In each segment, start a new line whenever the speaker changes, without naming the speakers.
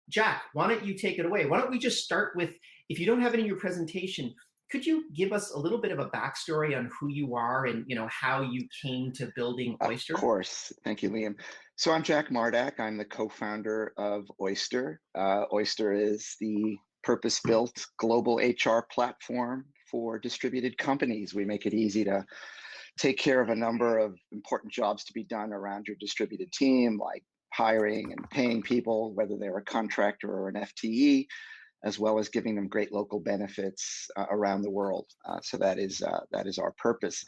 Jack, why don't you take it away? Why don't we just start with, if you don't have any of your presentation, could you give us a little bit of a backstory on who you are and how you came to building
Of
Oyster?
course. Thank you, Liam. So I'm Jack Mardack. I'm the co-founder of Oyster. Oyster is the purpose-built global HR platform for distributed companies. We make it easy to take care of a number of important jobs to be done around your distributed team, like hiring and paying people, whether they're a contractor or an FTE, as well as giving them great local benefits around the world. So that is our purpose.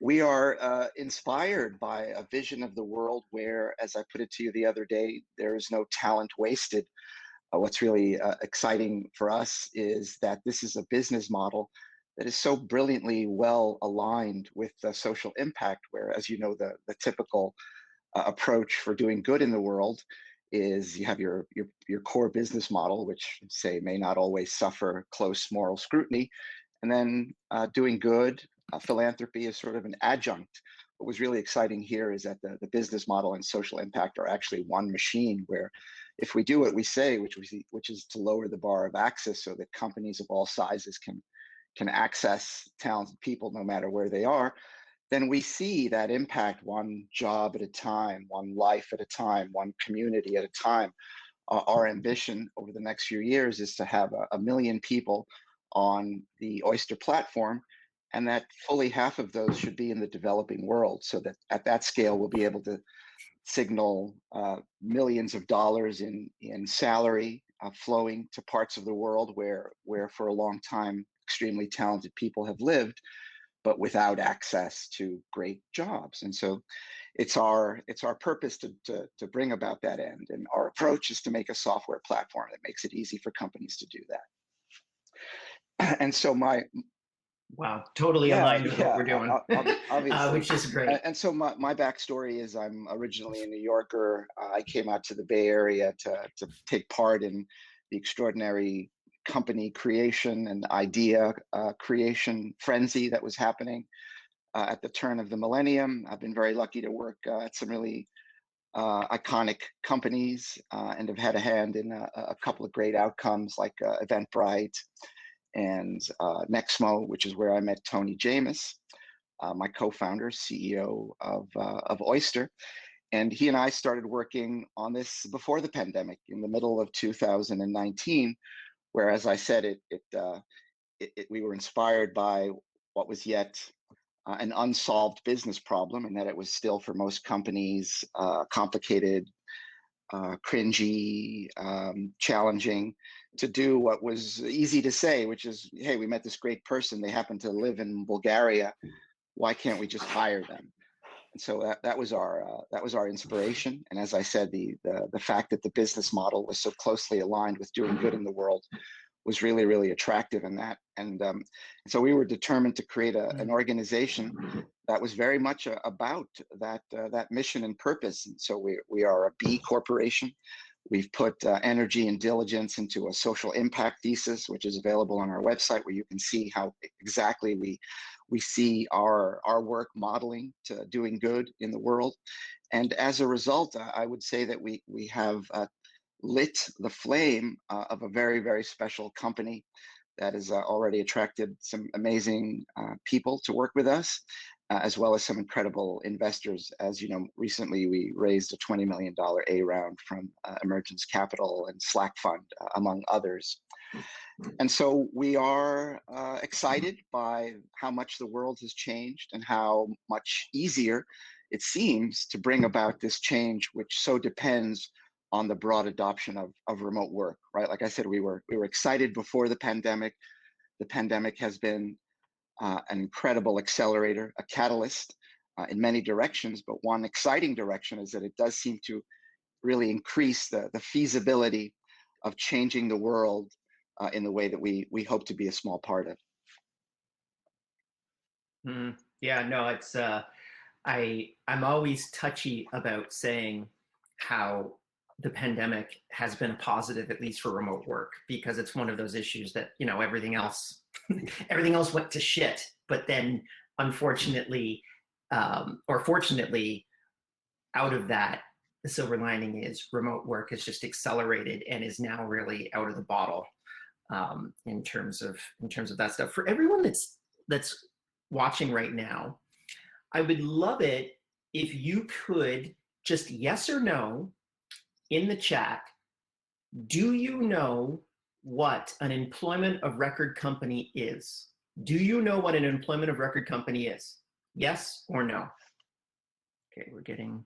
We are inspired by a vision of the world where, as I put it to you the other day, there is no talent wasted. What's really exciting for us is that this is a business model that is so brilliantly well aligned with the social impact, where, as you know, the typical approach for doing good in the world is you have your core business model, which say may not always suffer close moral scrutiny, and then doing good, philanthropy is sort of an adjunct. What was really exciting here is that the business model and social impact are actually one machine where if we do what we say, which is to lower the bar of access so that companies of all sizes can access talented people no matter where they are, then we see that impact one job at a time, one life at a time, one community at a time. Our ambition over the next few years is to have a million people on the Oyster platform, and that fully half of those should be in the developing world, so that at that scale we'll be able to signal millions of dollars in salary flowing to parts of the world where for a long time extremely talented people have lived, but without access to great jobs. And so it's our purpose to bring about that end. And our approach is to make a software platform that makes it easy for companies to do that. And so
Wow, totally
yeah,
aligned with what
yeah,
we're doing,
obviously.
which is great.
And so my backstory is I'm originally a New Yorker. I came out to the Bay Area to take part in the extraordinary company creation and idea creation frenzy that was happening at the turn of the millennium. I've been very lucky to work at some really iconic companies and have had a hand in a couple of great outcomes like Eventbrite and Nexmo, which is where I met Tony James, my co-founder, CEO of Oyster. And he and I started working on this before the pandemic in the middle of 2019, where, as I said, we were inspired by what was yet an unsolved business problem, and that it was still for most companies complicated, cringy, challenging to do what was easy to say, which is, hey, we met this great person. They happen to live in Bulgaria. Why can't we just hire them? And so that was our inspiration. And as I said, the fact that the business model was so closely aligned with doing good in the world was really, really attractive in that. And so we were determined to create an organization that was very much about that mission and purpose. And so we are a B corporation. We've put energy and diligence into a social impact thesis, which is available on our website, where you can see how exactly we see our work modeling to doing good in the world. And as a result, I would say that we have lit the flame of a very, very special company that has already attracted some amazing people to work with us, as well as some incredible investors. As you know, recently we raised a $20 million A round from Emergence Capital and Slack Fund, among others. And so we are excited by how much the world has changed and how much easier it seems to bring about this change, which so depends on the broad adoption of remote work, right? Like I said, we were excited before the pandemic. The pandemic has been an incredible accelerator, a catalyst in many directions. But one exciting direction is that it does seem to really increase the feasibility of changing the world in the way that we hope to be a small part of.
Yeah, no, it's I'm always touchy about saying how the pandemic has been a positive, at least for remote work, because it's one of those issues that, everything else everything else went to shit. But then, unfortunately, or fortunately, out of that, the silver lining is remote work has just accelerated and is now really out of the bottle in terms of that stuff. For everyone that's watching right now, I would love it if you could just yes or no in the chat. Do you know what an employment of record company is? Do you know what an employment of record company is? Yes or no? Okay, we're getting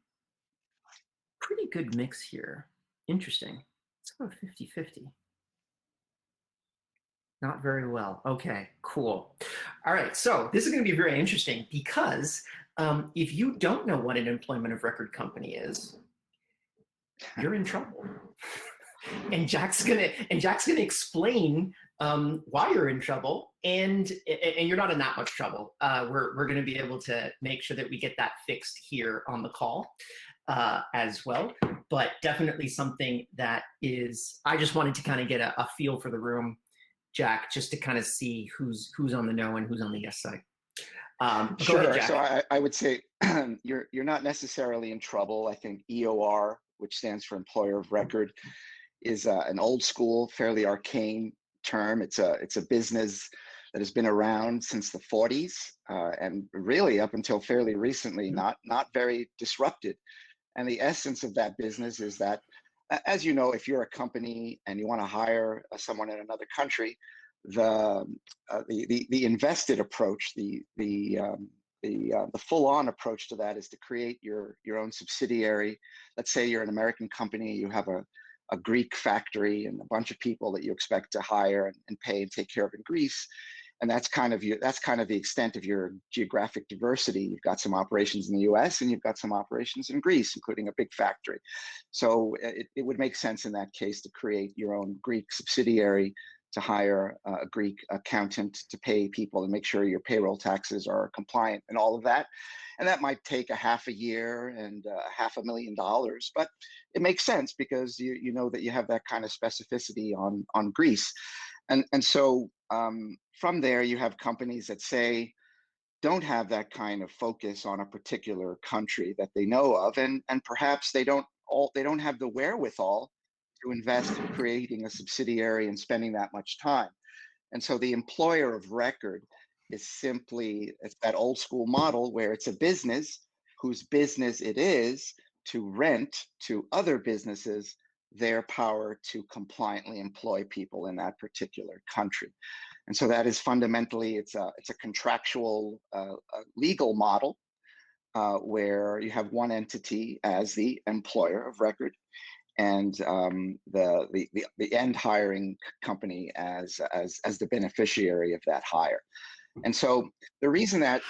pretty good mix here. Interesting. It's about 50-50. Not very well. Okay, cool. All right, so this is going to be very interesting because if you don't know what an employment of record company is, you're in trouble. And Jack's gonna explain why you're in trouble, and you're not in that much trouble. We're gonna be able to make sure that we get that fixed here on the call as well. But definitely something that is, I just wanted to kind of get a feel for the room, Jack, just to kind of see who's on the no and who's on the yes side.
Sure.
Go ahead, Jack.
So I would say you're not necessarily in trouble. I think EOR, which stands for Employer of Record, is an old school, fairly arcane term. It's a business that has been around since the 40s and really up until fairly recently, not very disrupted. And the essence of that business is that, as you know, if you're a company and you want to hire someone in another country, the invested approach, the full-on approach to that is to create your own subsidiary. Let's say you're an American company, you have a Greek factory and a bunch of people that you expect to hire and pay and take care of in Greece. And that's kind of the extent of your geographic diversity. You've got some operations in the US and you've got some operations in Greece, including a big factory. So it would make sense in that case to create your own Greek subsidiary, to hire a Greek accountant to pay people and make sure your payroll taxes are compliant and all of that. And that might take a half a year and $500,000, but it makes sense because you know that you have that kind of specificity on Greece. And so from there, you have companies that say, don't have that kind of focus on a particular country that they know of, and perhaps they don't have the wherewithal to invest in creating a subsidiary and spending that much time. And so the employer of record is simply, it's that old school model where it's a business whose business it is to rent to other businesses their power to compliantly employ people in that particular country. And so that is fundamentally, it's a contractual legal model where you have one entity as the employer of record and the end hiring company as the beneficiary of that hire. And so the reason that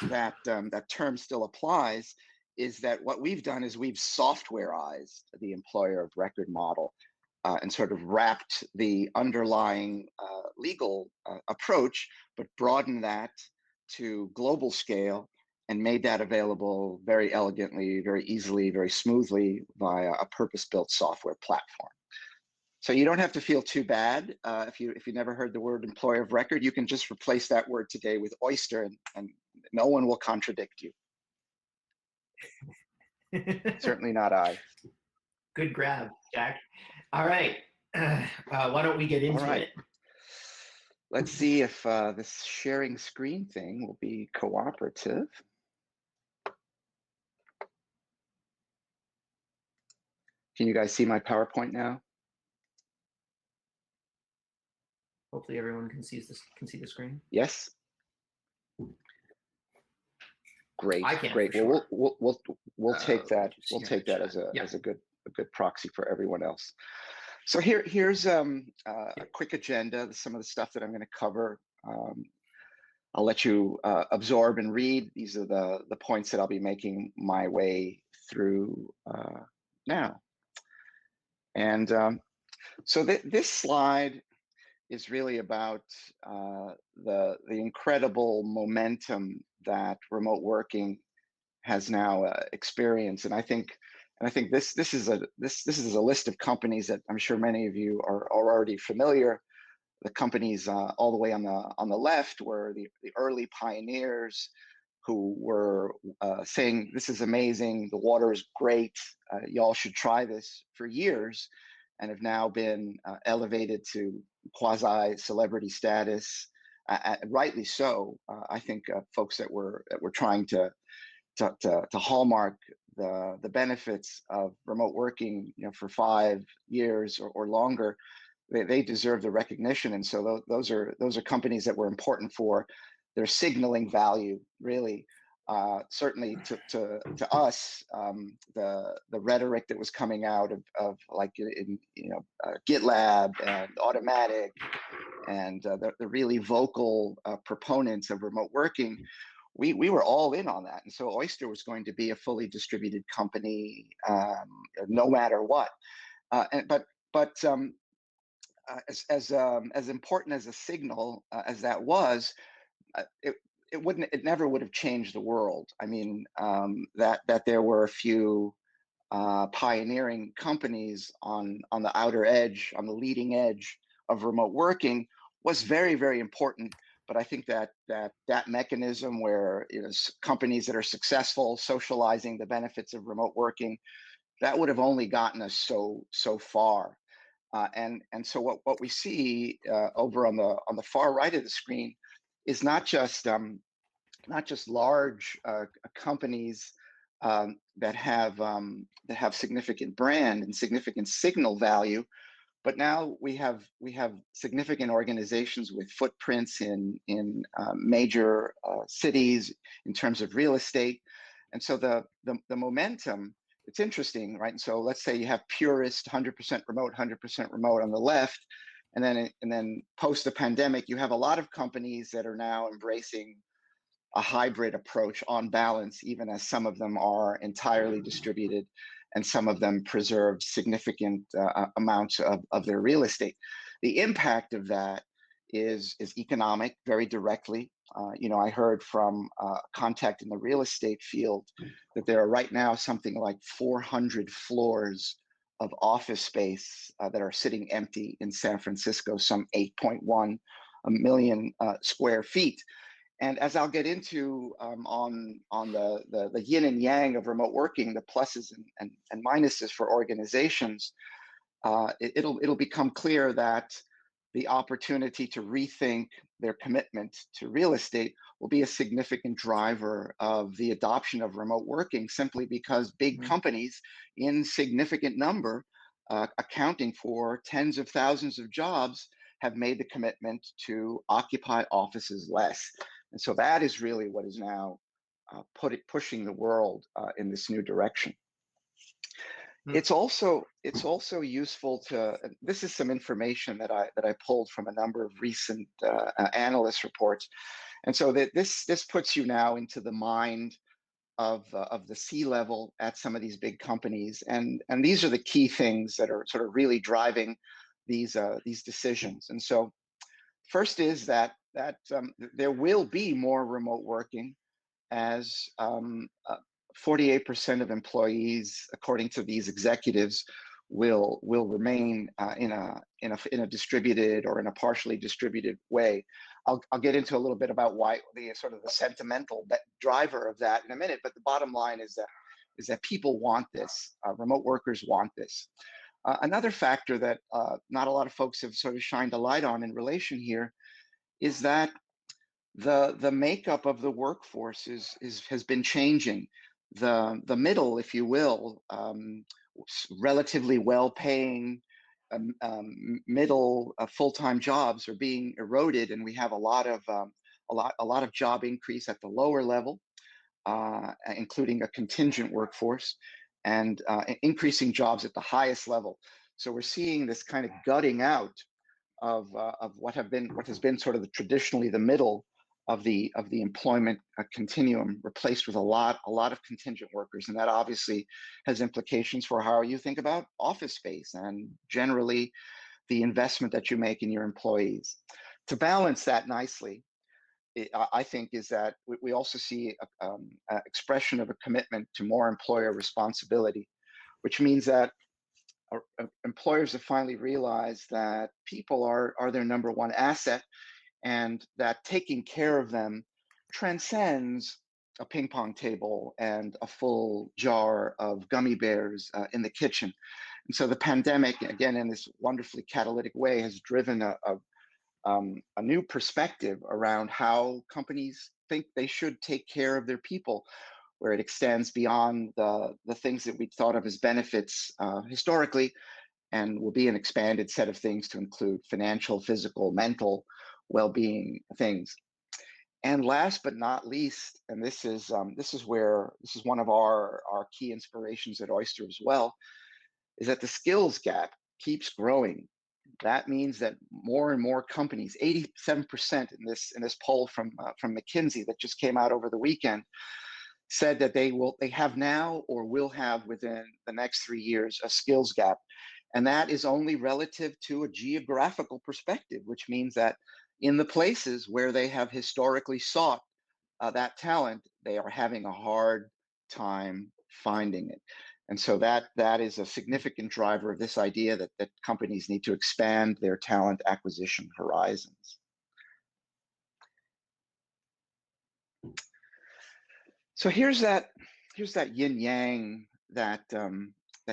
term still applies is that what we've done is we've softwareized the employer of record model and sort of wrapped the underlying legal approach, but broadened that to global scale and made that available very elegantly, very easily, very smoothly via a purpose-built software platform. So you don't have to feel too bad if you never heard the word employer of record. You can just replace that word today with Oyster, and no one will contradict you. Certainly not I.
Good grab, Jack. All right, why don't we get into it?
Let's see if this sharing screen thing will be cooperative. Can you guys see my PowerPoint now?
Hopefully everyone can see the screen.
Yes. Great.
I can.
Great.
Well,
sure. We'll take that. We'll take that as a good proxy for everyone else. So here's a quick agenda. Some of the stuff that I'm going to cover. I'll let you absorb and read. These are the points that I'll be making my way through now. And so this slide is really about the incredible momentum that remote working has now experienced. And I think this is a list of companies that I'm sure many of you are already familiar. The companies all the way on the left were the early pioneers who were saying, this is amazing, the water is great, y'all should try this, for years, and have now been elevated to quasi-celebrity status, rightly so. I think folks that were trying to hallmark the benefits of remote working, for 5 years or longer, they deserve the recognition. And so those are companies that were important for their signaling value, really. Certainly to us, the rhetoric that was coming out of like in GitLab and Automatic and the really vocal proponents of remote working, we were all in on that. And so Oyster was going to be a fully distributed company, no matter what. As important as a signal as that was, it never would have changed the world. I mean, that there were a few pioneering companies on the outer edge, on the leading edge of remote working, was very, very important. But I think that mechanism where companies that are successful socializing the benefits of remote working, that would have only gotten us so far. And so what we see over on the far right of the screen is not just large companies that have significant brand and significant signal value, but now we have significant organizations with footprints in major cities in terms of real estate. And so the momentum, it's interesting, right? And so let's say you have purist 100% remote on the left, and then post the pandemic, you have a lot of companies that are now embracing a hybrid approach on balance, even as some of them are entirely distributed and some of them preserve significant amounts of their real estate. The impact of that is economic, very directly. I heard from a contact in the real estate field that there are right now something like 400 floors of office space that are sitting empty in San Francisco, some 8.1 million square feet. And as I'll get into on the yin and yang of remote working, the pluses and minuses for organizations, it'll become clear that the opportunity to rethink their commitment to real estate will be a significant driver of the adoption of remote working, simply because big companies in significant number, accounting for tens of thousands of jobs, have made the commitment to occupy offices less. And so that is really what is now pushing the world in this new direction. It's also useful to, this is some information that I pulled from a number of recent analyst reports. And so that this puts you now into the mind of the C-level at some of these big companies. And these are the key things that are sort of really driving these decisions. And so first is that there will be more remote working, as 48% of employees, according to these executives, will remain in a distributed or in a partially distributed way. I'll get into a little bit about why the sort of the sentimental driver of that in a minute. But the bottom line is that people want this. Remote workers want this. Another factor that not a lot of folks have sort of shined a light on in relation here is that the makeup of the workforce has been changing. The middle, if you will, relatively well-paying middle full-time jobs are being eroded, and we have a lot of job increase at the lower level, including a contingent workforce, and increasing jobs at the highest level. So we're seeing this kind of gutting out of what has been sort of traditionally the middle of the employment continuum, replaced with a lot of contingent workers. And that obviously has implications for how you think about office space and generally the investment that you make in your employees. To balance that nicely, I think, is that we also see an expression of a commitment to more employer responsibility, which means that employers have finally realized that people are their number one asset, and that taking care of them transcends a ping pong table and a full jar of gummy bears in the kitchen. And so the pandemic, again, in this wonderfully catalytic way, has driven a new perspective around how companies think they should take care of their people, where it extends beyond the things that we thought of as benefits historically, and will be an expanded set of things to include financial, physical, mental well-being things. And last but not least, and this is one of our key inspirations at Oyster as well, is that the skills gap keeps growing. That means that more and more companies, 87% in this poll from McKinsey that just came out over the weekend, said that they have now or will have within the next 3 years a skills gap. And that is only relative to a geographical perspective, which means that in the places where they have historically sought that talent, they are having a hard time finding it. And so that is a significant driver of this idea that companies need to expand their talent acquisition horizons. So here's that yin yang, that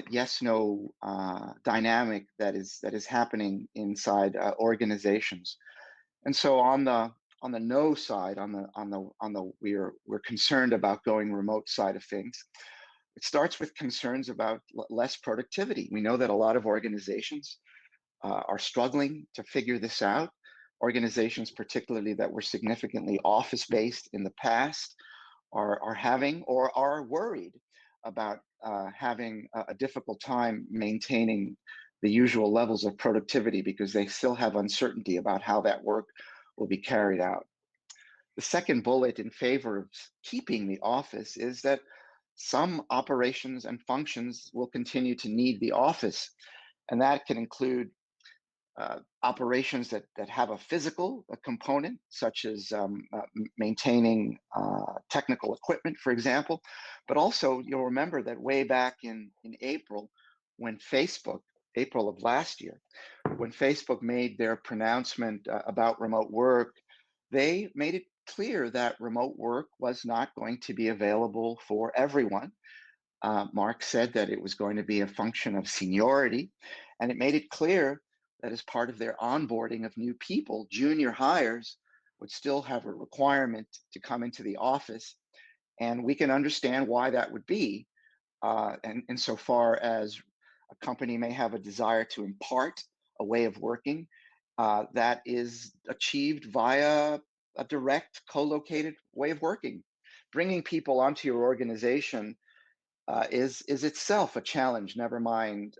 yes no dynamic that is happening inside organizations. And so on the no side, on the we're concerned about going remote side of things, it starts with concerns about less productivity. We know that a lot of organizations are struggling to figure this out. Organizations, particularly that were significantly office-based in the past, are having or are worried about having a difficult time maintaining the usual levels of productivity because they still have uncertainty about how that work will be carried out. The second bullet in favor of keeping the office is that some operations and functions will continue to need the office, and that can include operations that have a physical component, such as maintaining technical equipment, for example. But also, you'll remember that way back in April, when April of last year, when Facebook made their pronouncement about remote work, they made it clear that remote work was not going to be available for everyone. Mark said that it was going to be a function of seniority, and it made it clear that as part of their onboarding of new people, junior hires would still have a requirement to come into the office. And we can understand why that would be. And insofar as a company may have a desire to impart a way of working that is achieved via a direct co-located way of working. Bringing people onto your organization is itself a challenge, never mind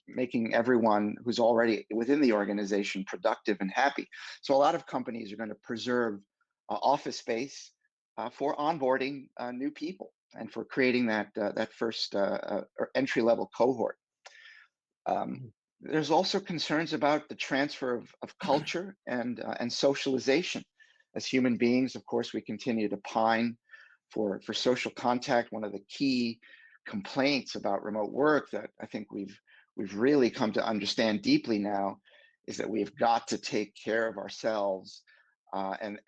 making everyone who's already within the organization productive and happy. So a lot of companies are going to preserve office space for onboarding new people and for creating that first entry-level cohort. There's also concerns about the transfer of culture and socialization. As human beings, of course, we continue to pine for social contact. One of the key complaints about remote work that I think we've really come to understand deeply now is that we've got to take care of ourselves, and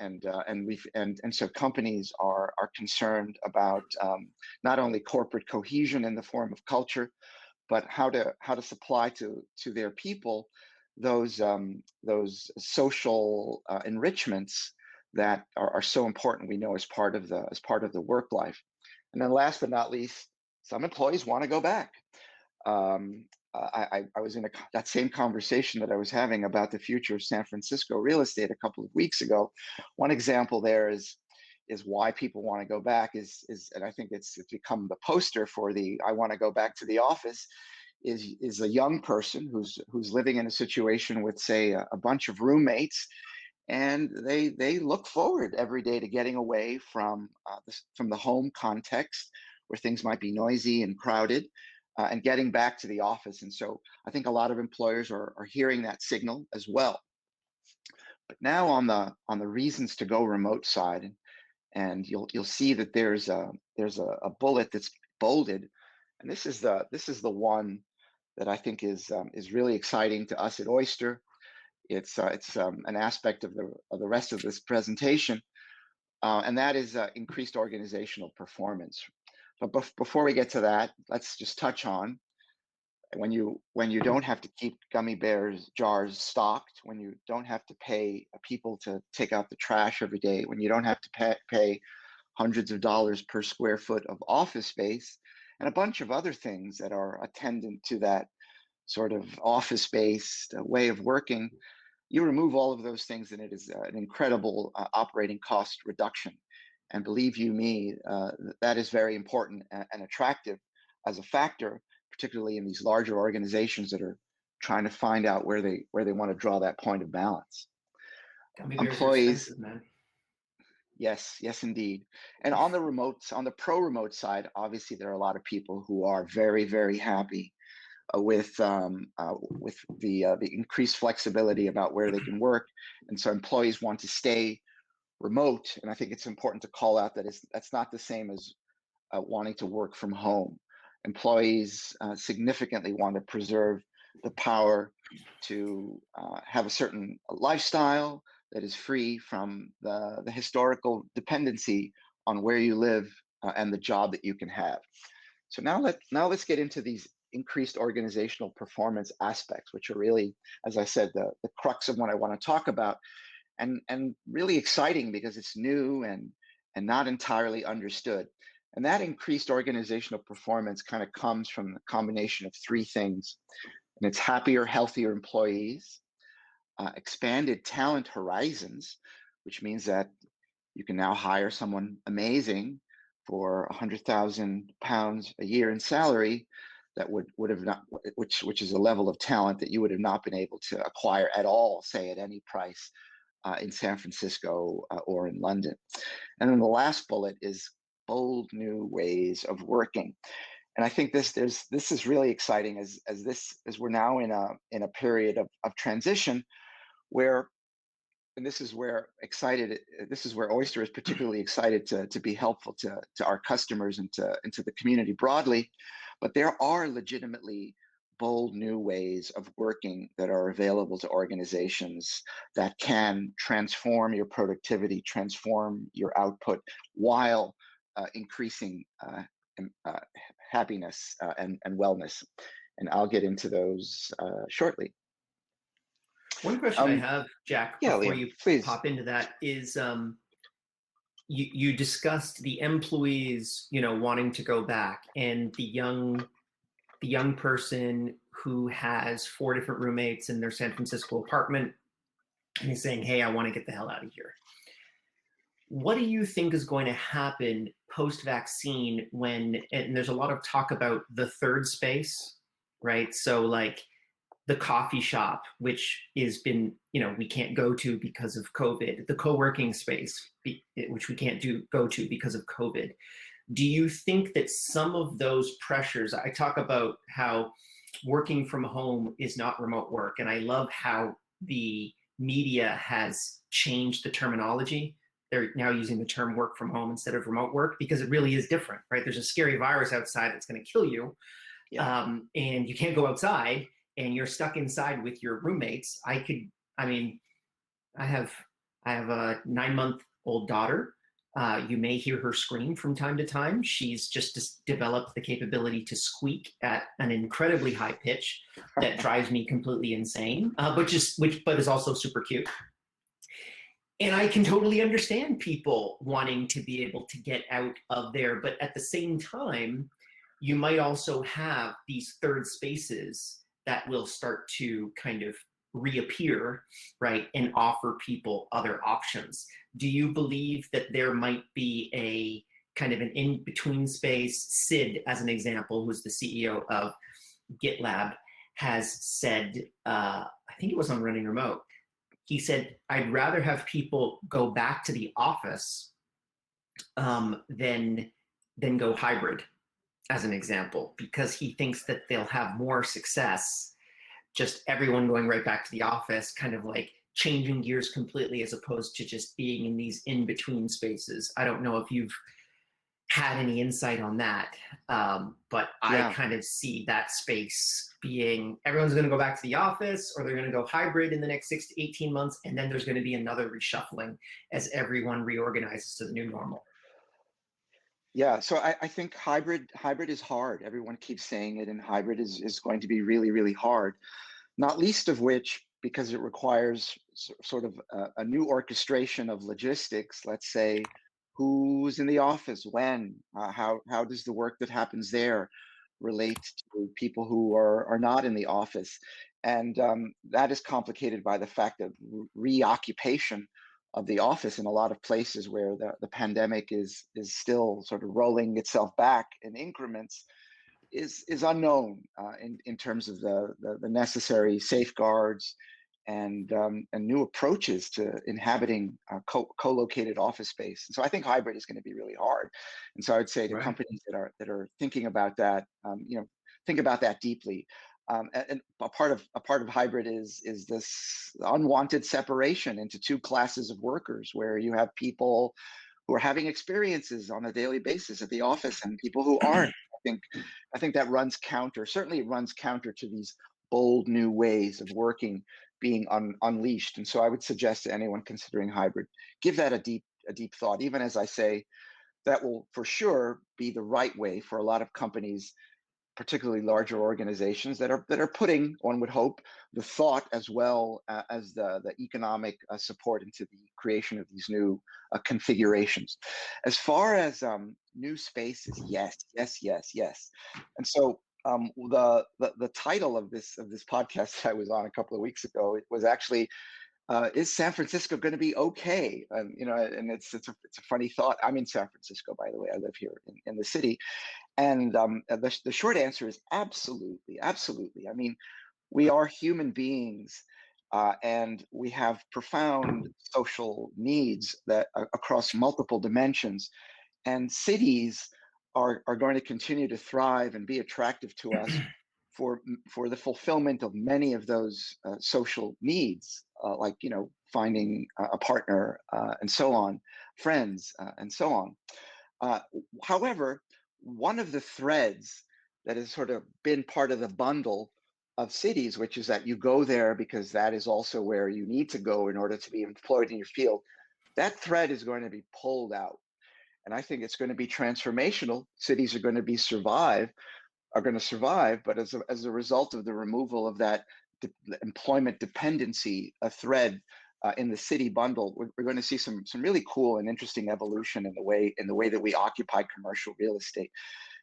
so companies are concerned about not only corporate cohesion in the form of culture, but how to supply to their people those social enrichments that are so important, we know, as part of the work life. And then last but not least, some employees want to go back. I was in that same conversation that I was having about the future of San Francisco real estate a couple of weeks ago. One example there is why people want to go back is and I think it's become the poster for the I want to go back to the office, is a young person who's living in a situation with, say, a bunch of roommates, and they look forward every day to getting away from the home context where things might be noisy and crowded, and getting back to the office. And so I think a lot of employers are hearing that signal as well. But now on the reasons to go remote side, and you'll see that there's a bullet that's bolded, and this is the one that I think is really exciting to us at Oyster. It's an aspect of the rest of this presentation, and that is increased organizational performance. But before we get to that, let's just touch on when you don't have to keep gummy bears jars stocked, when you don't have to pay people to take out the trash every day, when you don't have to pay hundreds of dollars per square foot of office space, and a bunch of other things that are attendant to that sort of office-based way of working, you remove all of those things, and it is an incredible operating cost reduction. And believe you me, that is very important and attractive as a factor, particularly in these larger organizations that are trying to find out where they want to draw that point of balance.
Gummy bears are
Employees,
expensive, man.
yes, indeed. And on the pro remote side, obviously there are a lot of people who are very, very happy with the increased flexibility about where they can work, and so employees want to stay remote. And I think it's important to call out that that's not the same as wanting to work from home. Employees significantly want to preserve the power to have a certain lifestyle that is free from the historical dependency on where you live and the job that you can have. So now let's get into these increased organizational performance aspects, which are really, as I said, the crux of what I want to talk about, and really exciting because it's new and not entirely understood. And that increased organizational performance kind of comes from the combination of three things. And it's happier, healthier employees, expanded talent horizons, which means that you can now hire someone amazing for £100,000 a year in salary that would have not, which is a level of talent that you would have not been able to acquire at all, say at any price in San Francisco or in London. And then the last bullet is bold new ways of working. And I think this is really exciting as we're now in a period of transition where, and this is where Oyster is particularly excited to be helpful to our customers and to the community broadly. But there are legitimately bold new ways of working that are available to organizations that can transform your productivity, transform your output, while increasing happiness and wellness. And I'll get into those shortly.
One question I have, Jack,
Yeah,
before
Liam,
you
please.
pop into that is you discussed the employees, wanting to go back, and the young person who has 4 different roommates in their San Francisco apartment and he's saying, hey, I want to get the hell out of here. What do you think is going to happen post-vaccine and there's a lot of talk about the third space, right? So like the coffee shop, which has been, we can't go to because of COVID, the co-working space, which we can't go to because of COVID. Do you think that some of those pressures, I talk about how working from home is not remote work, and I love how the media has changed the terminology. They're now using the term work from home instead of remote work because it really is different, right? There's a scary virus outside that's going to kill you, and you can't go outside, and you're stuck inside with your roommates. I have a 9-month-old daughter. You may hear her scream from time to time. She's just developed the capability to squeak at an incredibly high pitch that drives me completely insane, but is also super cute. And I can totally understand people wanting to be able to get out of there, but at the same time, you might also have these third spaces that will start to kind of reappear, right, and offer people other options. Do you believe that there might be a kind of an in-between space? Sid, as an example, who's the CEO of GitLab, has said, I think it was on Running Remote, he said, I'd rather have people go back to the office than go hybrid, as an example, because he thinks that they'll have more success just everyone going right back to the office, kind of like changing gears completely, as opposed to just being in these in-between spaces. I don't know if you've had any insight on that, but I kind of see that space being everyone's going to go back to the office, or they're going to go hybrid in the next 6 to 18 months, and then there's going to be another reshuffling as everyone reorganizes to the new normal.
Yeah, so I think hybrid is hard. Everyone keeps saying it, and hybrid is going to be really, really hard. Not least of which because it requires sort of a new orchestration of logistics. Let's say, who's in the office, when, how does the work that happens there relate to people who are not in the office? And that is complicated by the fact that reoccupation of the office in a lot of places where the pandemic is still sort of rolling itself back in increments is unknown in terms of the necessary safeguards and new approaches to inhabiting co-located office space. And so I think hybrid is going to be really hard. And so I would say to
Right.
companies that are thinking about that, think about that deeply. And a part of hybrid is this unwanted separation into two classes of workers, where you have people who are having experiences on a daily basis at the office and people who aren't. I think that runs counter. Certainly, it runs counter to these bold new ways of working being unleashed. And so, I would suggest to anyone considering hybrid, give that a deep thought. Even as I say, that will for sure be the right way for a lot of companies, particularly larger organizations that are putting, one would hope, the thought as well as the economic support into the creation of these new configurations. As far as new spaces, yes, yes, yes, yes. And so the title of this podcast that I was on a couple of weeks ago, it was actually is San Francisco going to be okay? And it's a funny thought. I'm in San Francisco, by the way. I live here in the city, and the short answer is absolutely, absolutely. I mean, we are human beings, and we have profound social needs that across multiple dimensions. And cities are going to continue to thrive and be attractive to us for the fulfillment of many of those social needs, like finding a partner and so on, friends and so on. Uh, However, one of the threads that has sort of been part of the bundle of cities, which is that you go there because that is also where you need to go in order to be employed in your field, that thread is going to be pulled out. And I think it's going to be transformational. Cities are going to survive, but as a result of the removal of that employment dependency, a thread in the city bundle, we're going to see some really cool and interesting evolution in the way that we occupy commercial real estate.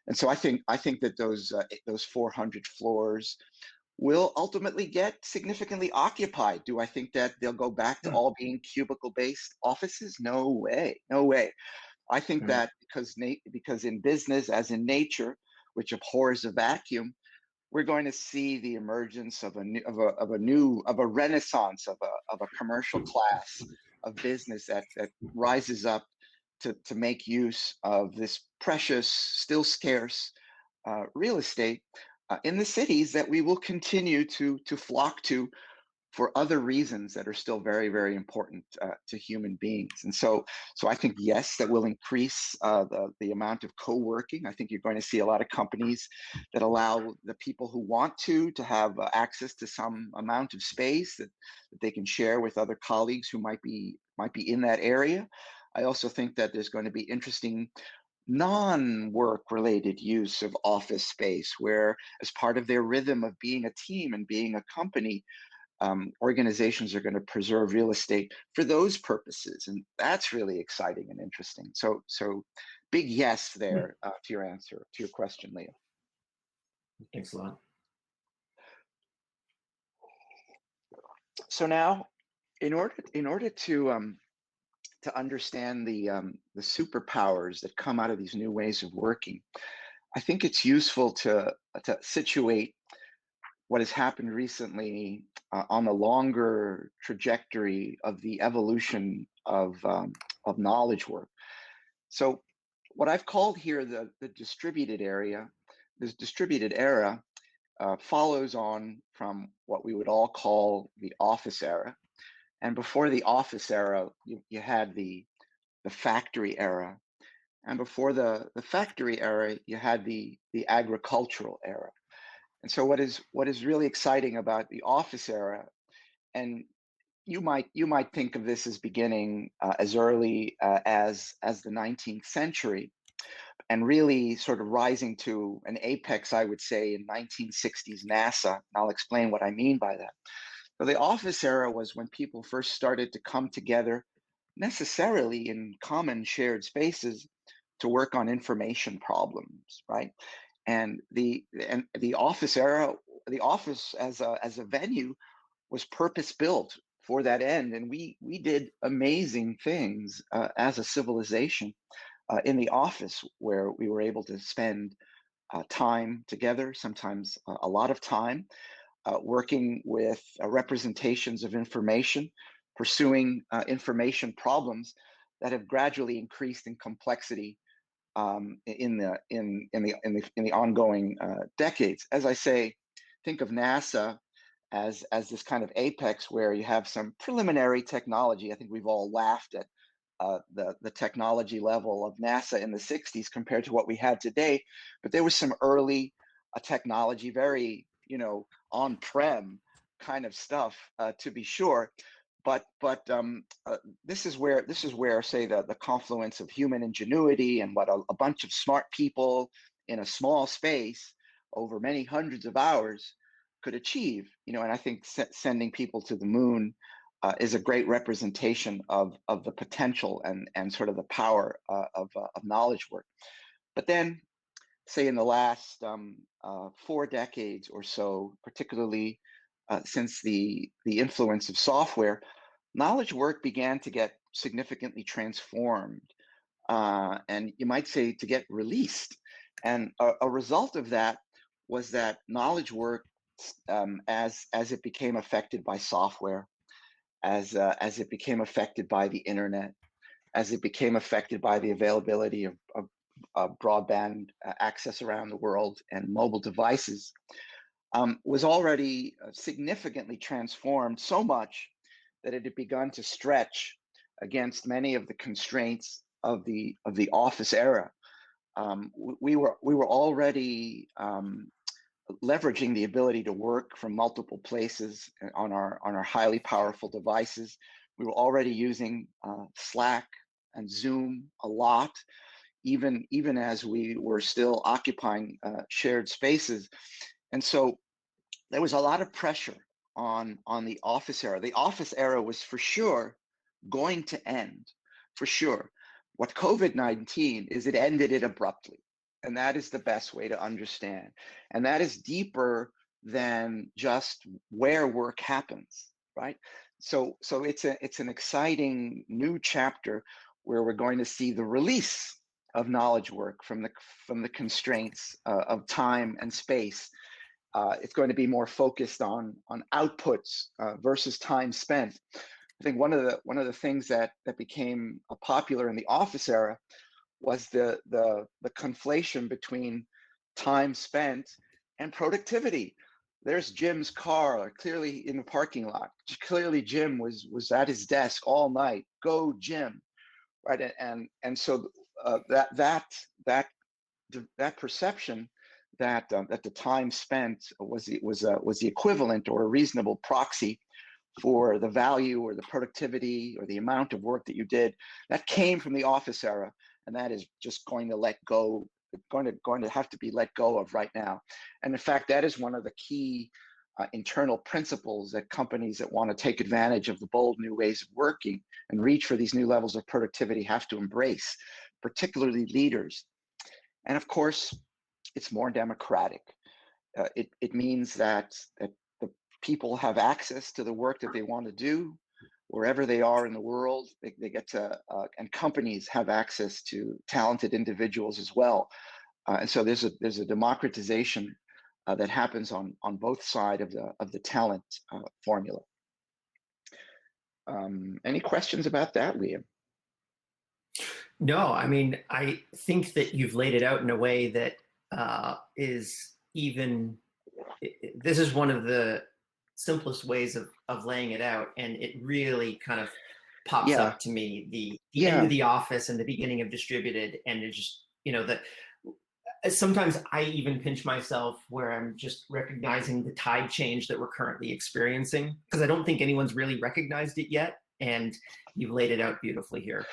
And so I think that those 400 floors will ultimately get significantly occupied. Do I think that they'll go back to all being cubicle based offices? No way, no way. I think
Right.
that because in business, as in nature, which abhors a vacuum, we're going to see the emergence of a renaissance of a commercial class of business that rises up to make use of this precious, still scarce real estate in the cities that we will continue to flock to for other reasons that are still very, very important to human beings. And so I think yes, that will increase the amount of co-working. I think you're going to see a lot of companies that allow the people who want to have access to some amount of space that they can share with other colleagues who might be in that area. I also think that there's going to be interesting non-work related use of office space where, as part of their rhythm of being a team and being a company, organizations are going to preserve real estate for those purposes, and that's really exciting and interesting. So big yes there to your answer to your question, Leah.
Thanks a lot.
So now, in order to understand the superpowers that come out of these new ways of working, I think it's useful to situate what has happened recently on the longer trajectory of the evolution of knowledge work. So, what I've called here the distributed area, this distributed era, follows on from what we would all call the office era. And before the office era, you had the factory era. And before the factory era, you had the agricultural era. And so what is really exciting about the office era, and you might think of this as beginning as early as the 19th century, and really sort of rising to an apex, I would say, in 1960s NASA. And I'll explain what I mean by that. So the office era was when people first started to come together necessarily in common shared spaces to work on information problems, right? And the office era, the office as a venue was purpose built for that end, and we did amazing things as a civilization in the office, where we were able to spend time together, sometimes a lot of time, working with representations of information, pursuing information problems that have gradually increased in complexity in the ongoing decades. As I say, think of NASA as this kind of apex where you have some preliminary technology. I think we've all laughed at the technology level of NASA in the 60s compared to what we had today, but there was some early technology, very on-prem kind of stuff, to be sure. But this is where say the confluence of human ingenuity and what a bunch of smart people in a small space over many hundreds of hours could achieve. And I think sending people to the moon is a great representation of the potential and sort of the power of knowledge work. But then, say in the last 4 decades or so, particularly since the influence of software, knowledge work began to get significantly transformed, and you might say to get released. And a result of that was that knowledge work, as it became affected by software, as it became affected by the internet, as it became affected by the availability of broadband access around the world and mobile devices, was already significantly transformed, so much that it had begun to stretch against many of the constraints of the office era. We were already leveraging the ability to work from multiple places on our highly powerful devices. We were already using Slack and Zoom a lot, even as we were still occupying shared spaces. And so there was a lot of pressure on the office era. The office era was for sure going to end, for sure. What COVID-19 is, it ended it abruptly. And that is the best way to understand. And that is deeper than just where work happens, right? So it's an exciting new chapter where we're going to see the release of knowledge work from the constraints of time and space. It's going to be more focused on outputs versus time spent. I think one of the things that became popular in the office era was the conflation between time spent and productivity. There's Jim's car clearly in the parking lot. Clearly, Jim was at his desk all night. Go, Jim! Right, and so that perception that the time spent was the equivalent or a reasonable proxy for the value or the productivity or the amount of work that you did, that came from the office era, and that is just going to have to be let go of right now. And in fact, that is one of the key internal principles that companies that want to take advantage of the bold new ways of working and reach for these new levels of productivity have to embrace, particularly leaders. And of course, it's more democratic. It means that the people have access to the work that they want to do wherever they are in the world. They get to, and companies have access to talented individuals as well. And so there's a democratization that happens on both sides of the talent formula. Any questions about that, Liam?
No, I mean, I think that you've laid it out in a way that is even, this is one of the simplest ways of laying it out, and it really kind of pops
Yeah,
up to me, the end
yeah,
of the office and the beginning of distributed, and it just, that sometimes I even pinch myself where I'm just recognizing the tide change that we're currently experiencing, because I don't think anyone's really recognized it yet. And you've laid it out beautifully here.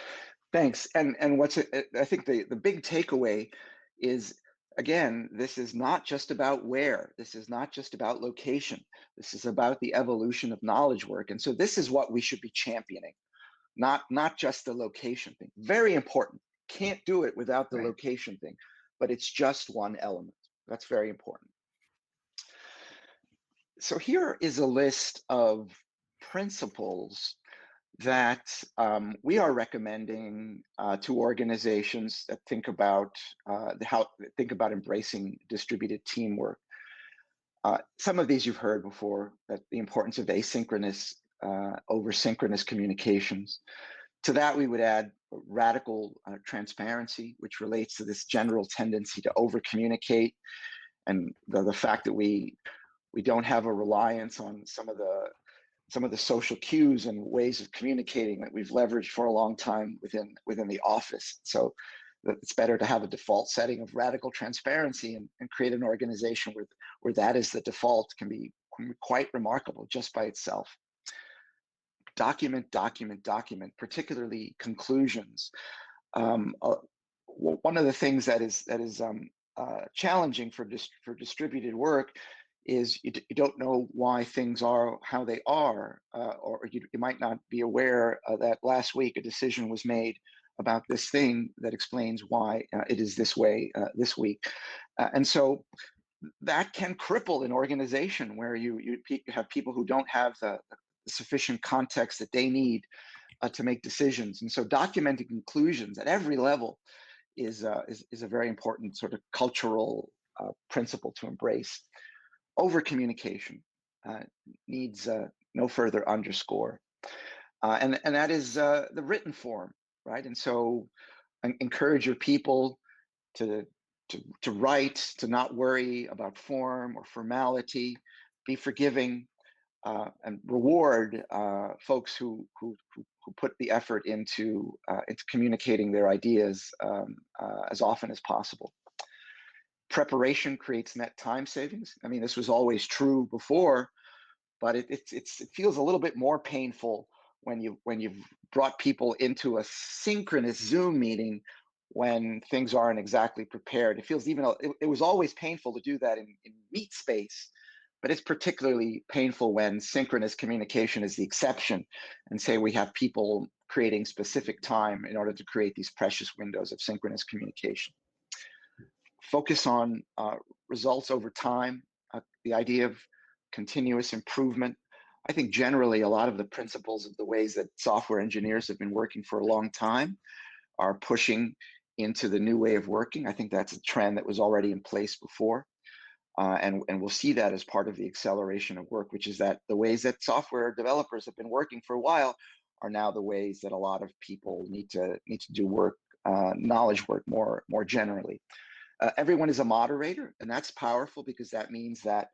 Thanks. And what's I think the big takeaway is, again, this is not just about where. This is not just about location. This is about the evolution of knowledge work. And so this is what we should be championing, not just the location thing. Very important. Can't do it without the
Right.
location thing, but it's just one element. That's very important. So here is a list of principles that we are recommending to organizations that think about embracing distributed teamwork. Some of these you've heard before, that the importance of asynchronous over synchronous communications. To that, we would add radical transparency, which relates to this general tendency to over communicate, and the fact that we don't have a reliance on some of the social cues and ways of communicating that we've leveraged for a long time within the office. So it's better to have a default setting of radical transparency and create an organization where that is the default can be quite remarkable just by itself. Document, particularly conclusions. One of the things that is challenging for distributed work is you don't know why things are how they are, or you might not be aware that last week a decision was made about this thing that explains why it is this way this week. And so that can cripple an organization where you have people who don't have the sufficient context that they need to make decisions. And so documenting conclusions at every level is a very important sort of cultural principle to embrace. Over communication needs no further underscore, and that is the written form, right? And so encourage your people to write, to not worry about form or formality, be forgiving, and reward folks who put the effort into communicating their ideas as often as possible. Preparation creates net time savings. I mean, this was always true before, but it feels a little bit more painful when you've brought people into a synchronous Zoom meeting when things aren't exactly prepared. It feels it was always painful to do that in meet space, but it's particularly painful when synchronous communication is the exception, and say we have people creating specific time in order to create these precious windows of synchronous communication. Focus on results over time, the idea of continuous improvement. I think generally a lot of the principles of the ways that software engineers have been working for a long time are pushing into the new way of working. I think that's a trend that was already in place before. And we'll see that as part of the acceleration of work, which is that the ways that software developers have been working for a while are now the ways that a lot of people need to do work, knowledge work more generally. Everyone is a moderator, and that's powerful because that means that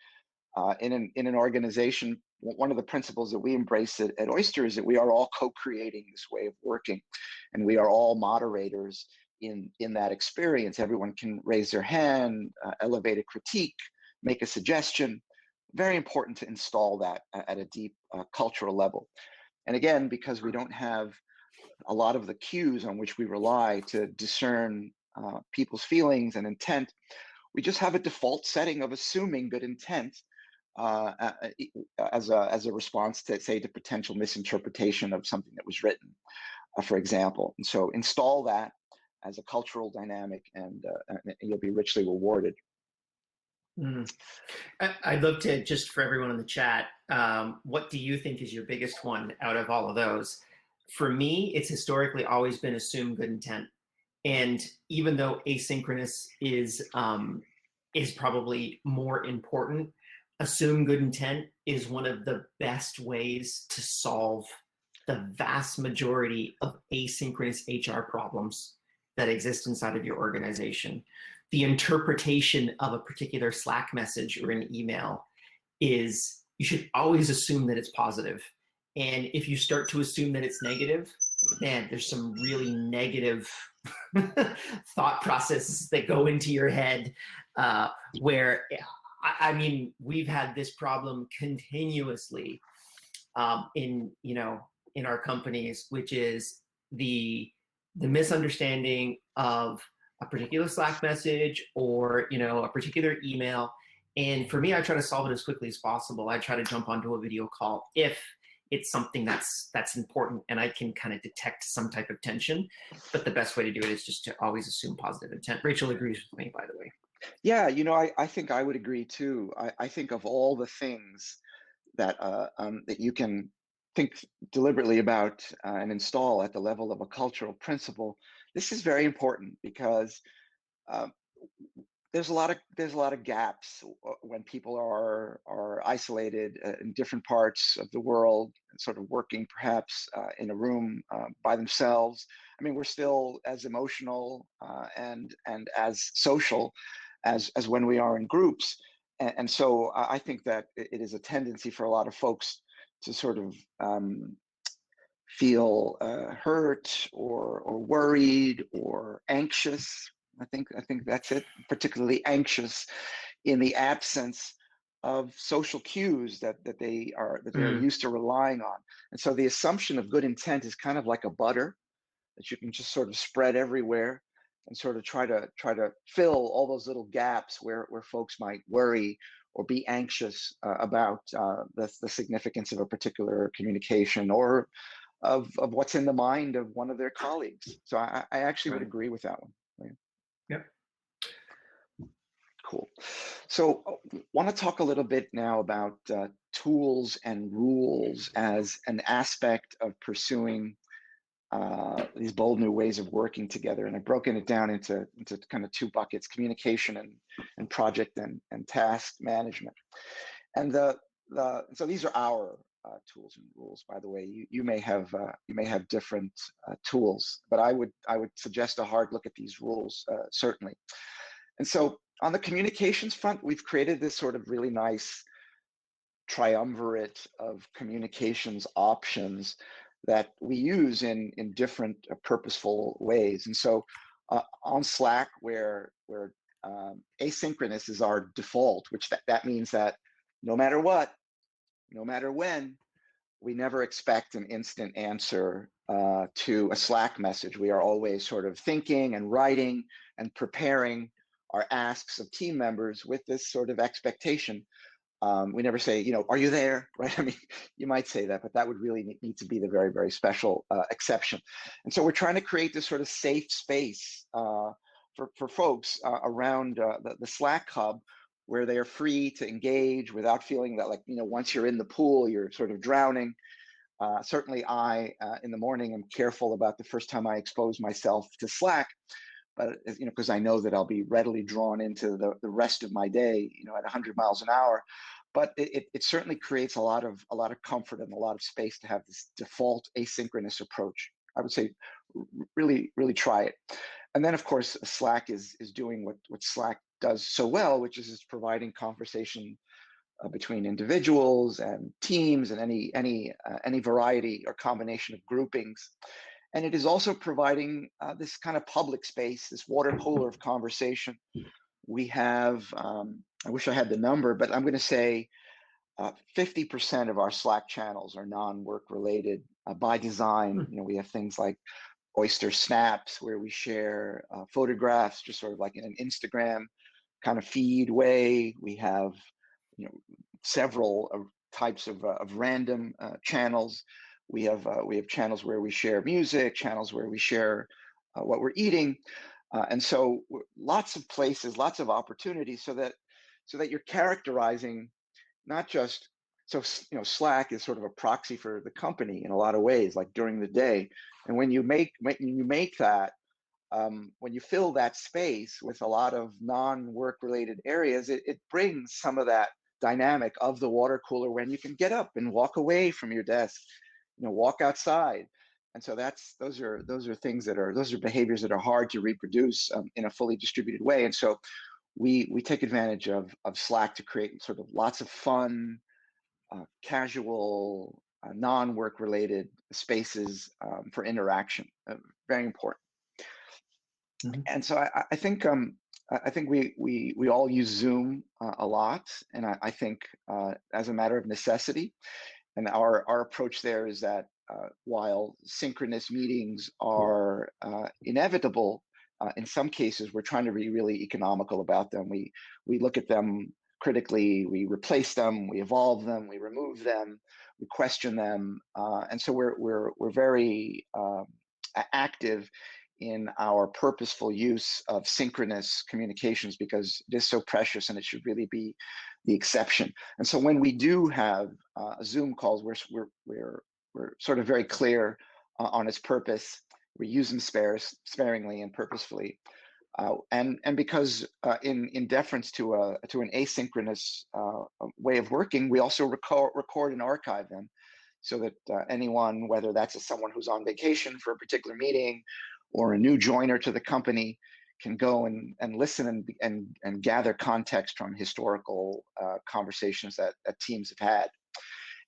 in an organization, one of the principles that we embrace at Oyster is that we are all co-creating this way of working, and we are all moderators in that experience. Everyone can raise their hand, elevate a critique, make a suggestion. Very important to install that at a deep cultural level. And again, because we don't have a lot of the cues on which we rely to discern people's feelings and intent, we just have a default setting of assuming good intent as a response to, say, to potential misinterpretation of something that was written, for example. And so install that as a cultural dynamic, and you'll be richly rewarded.
Mm. I'd love to, just for everyone in the chat, what do you think is your biggest one out of all of those? For me, it's historically always been assume good intent. And even though asynchronous is probably more important, assume good intent is one of the best ways to solve the vast majority of asynchronous HR problems that exist inside of your organization. The interpretation of a particular Slack message or an email is, you should always assume that it's positive. And if you start to assume that it's negative, man, there's some really negative thought processes that go into your head, where I mean, we've had this problem continuously in our companies, which is the misunderstanding of a particular Slack message or a particular email. And for me, I try to solve it as quickly as possible. I try to jump onto a video call if it's something that's important and I can kind of detect some type of tension. But the best way to do it is just to always assume positive intent. Rachel agrees with me, by the way.
Yeah, I think I would agree too. I think of all the things that you can think deliberately about and install at the level of a cultural principle, this is very important because uh, there's a lot of gaps when people are isolated in different parts of the world, sort of working perhaps in a room by themselves. I mean, we're still as emotional and as social as when we are in groups, and so I think that it is a tendency for a lot of folks to sort of feel hurt or worried or anxious. I think that's it. Particularly anxious in the absence of social cues that they are
Mm,
used to relying on. And so the assumption of good intent is kind of like a butter that you can just sort of spread everywhere and sort of try to fill all those little gaps where folks might worry or be anxious about the significance of a particular communication or of what's in the mind of one of their colleagues. So I actually would
right.
agree with that one. Yeah,
Yep.
cool. So want to talk a little bit now about tools and rules as an aspect of pursuing these bold new ways of working together. And I've broken it down into kind of two buckets: communication and project and task management. And so these are our tools and rules. By the way, you may have different tools, but I would suggest a hard look at these rules certainly. And so on the communications front, we've created this sort of really nice triumvirate of communications options that we use in different purposeful ways. And so on Slack, where asynchronous is our default, which that means that no matter what, no matter when, we never expect an instant answer to a Slack message. We are always sort of thinking and writing and preparing our asks of team members with this sort of expectation. We never say, are you there? Right? I mean, you might say that, but that would really need to be the very, very special exception. And so we're trying to create this sort of safe space for folks around the Slack hub where they are free to engage without feeling that, like, once you're in the pool, you're sort of drowning. Certainly in the morning, I'm careful about the first time I expose myself to Slack, but because I know that I'll be readily drawn into the rest of my day, at 100 miles an hour. But it certainly creates a lot of comfort and a lot of space to have this default asynchronous approach. I would say really, really try it. And then, of course, Slack is doing what Slack does so well, which is providing conversation between individuals and teams and any variety or combination of groupings. And it is also providing this kind of public space, this water cooler of conversation. We have, I wish I had the number, but I'm going to say 50% of our Slack channels are non-work related by design.
Hmm.
We have things like Oyster snaps where we share photographs, just sort of like in an Instagram kind of feed way. We have, several types of random channels. We have channels where we share music, channels where we share what we're eating, and so lots of places, lots of opportunities, so that you're characterizing not just so Slack is sort of a proxy for the company in a lot of ways, like during the day, and when you make that when you fill that space with a lot of non-work related areas, it brings some of that dynamic of the water cooler when you can get up and walk away from your desk, walk outside. And so those are behaviors that are hard to reproduce in a fully distributed way. And so we take advantage of Slack to create sort of lots of fun, casual, non-work related spaces for interaction. Very important.
Mhm.
And so I think I think we all use Zoom a lot, and I think as a matter of necessity. And our approach there is that while synchronous meetings are inevitable, in some cases we're trying to be really economical about them. We look at them critically, we replace them, we evolve them, we remove them, we question them, and so we're very active in our purposeful use of synchronous communications because it is so precious and it should really be the exception. And so when we do have Zoom calls, we're sort of very clear on its purpose. We use them sparingly and purposefully, and because in deference to an asynchronous way of working, we also record and archive them, so that anyone, whether that's someone who's on vacation for a particular meeting or a new joiner to the company, can go and listen and gather context from historical conversations that teams have had.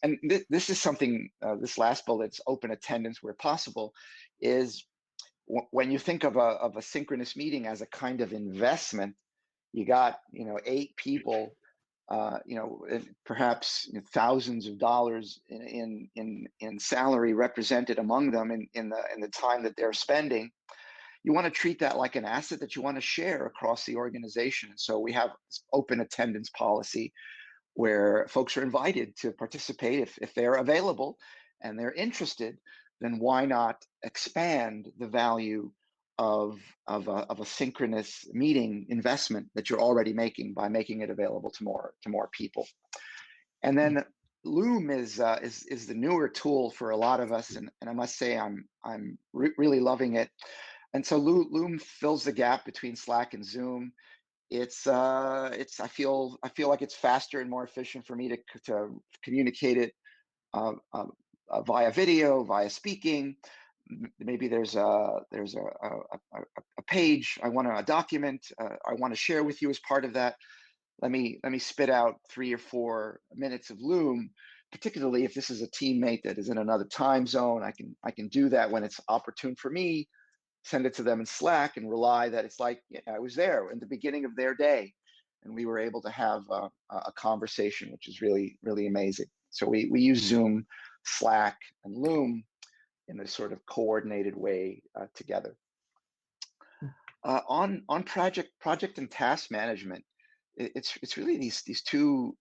And this is something, this last bullet's open attendance where possible, is when you think of a synchronous meeting as a kind of investment, you got, 8 people, perhaps thousands of dollars in salary represented among them in the time that they're spending. You want to treat that like an asset that you want to share across the organization. So we have this open attendance policy where folks are invited to participate if they're available and they're interested. Then why not expand the value of a synchronous meeting investment that you're already making by making it available to more people? And then Loom is the newer tool for a lot of us, and I must say I'm really loving it. And so Loom fills the gap between Slack and Zoom. It's I feel like it's faster and more efficient for me to communicate it uh, uh, via video, via speaking. Maybe there's a page I want to a document I want to share with you as part of that. Let me spit out 3 or 4 minutes of Loom, particularly if this is a teammate that is in another time zone. I can do that when it's opportune for me, send it to them in Slack, and rely that it's like, yeah, I was there in the beginning of their day, and we were able to have a conversation, which is really, really amazing. So we use Zoom, Slack, and Loom in a sort of coordinated way together. On project and task management, it's really these two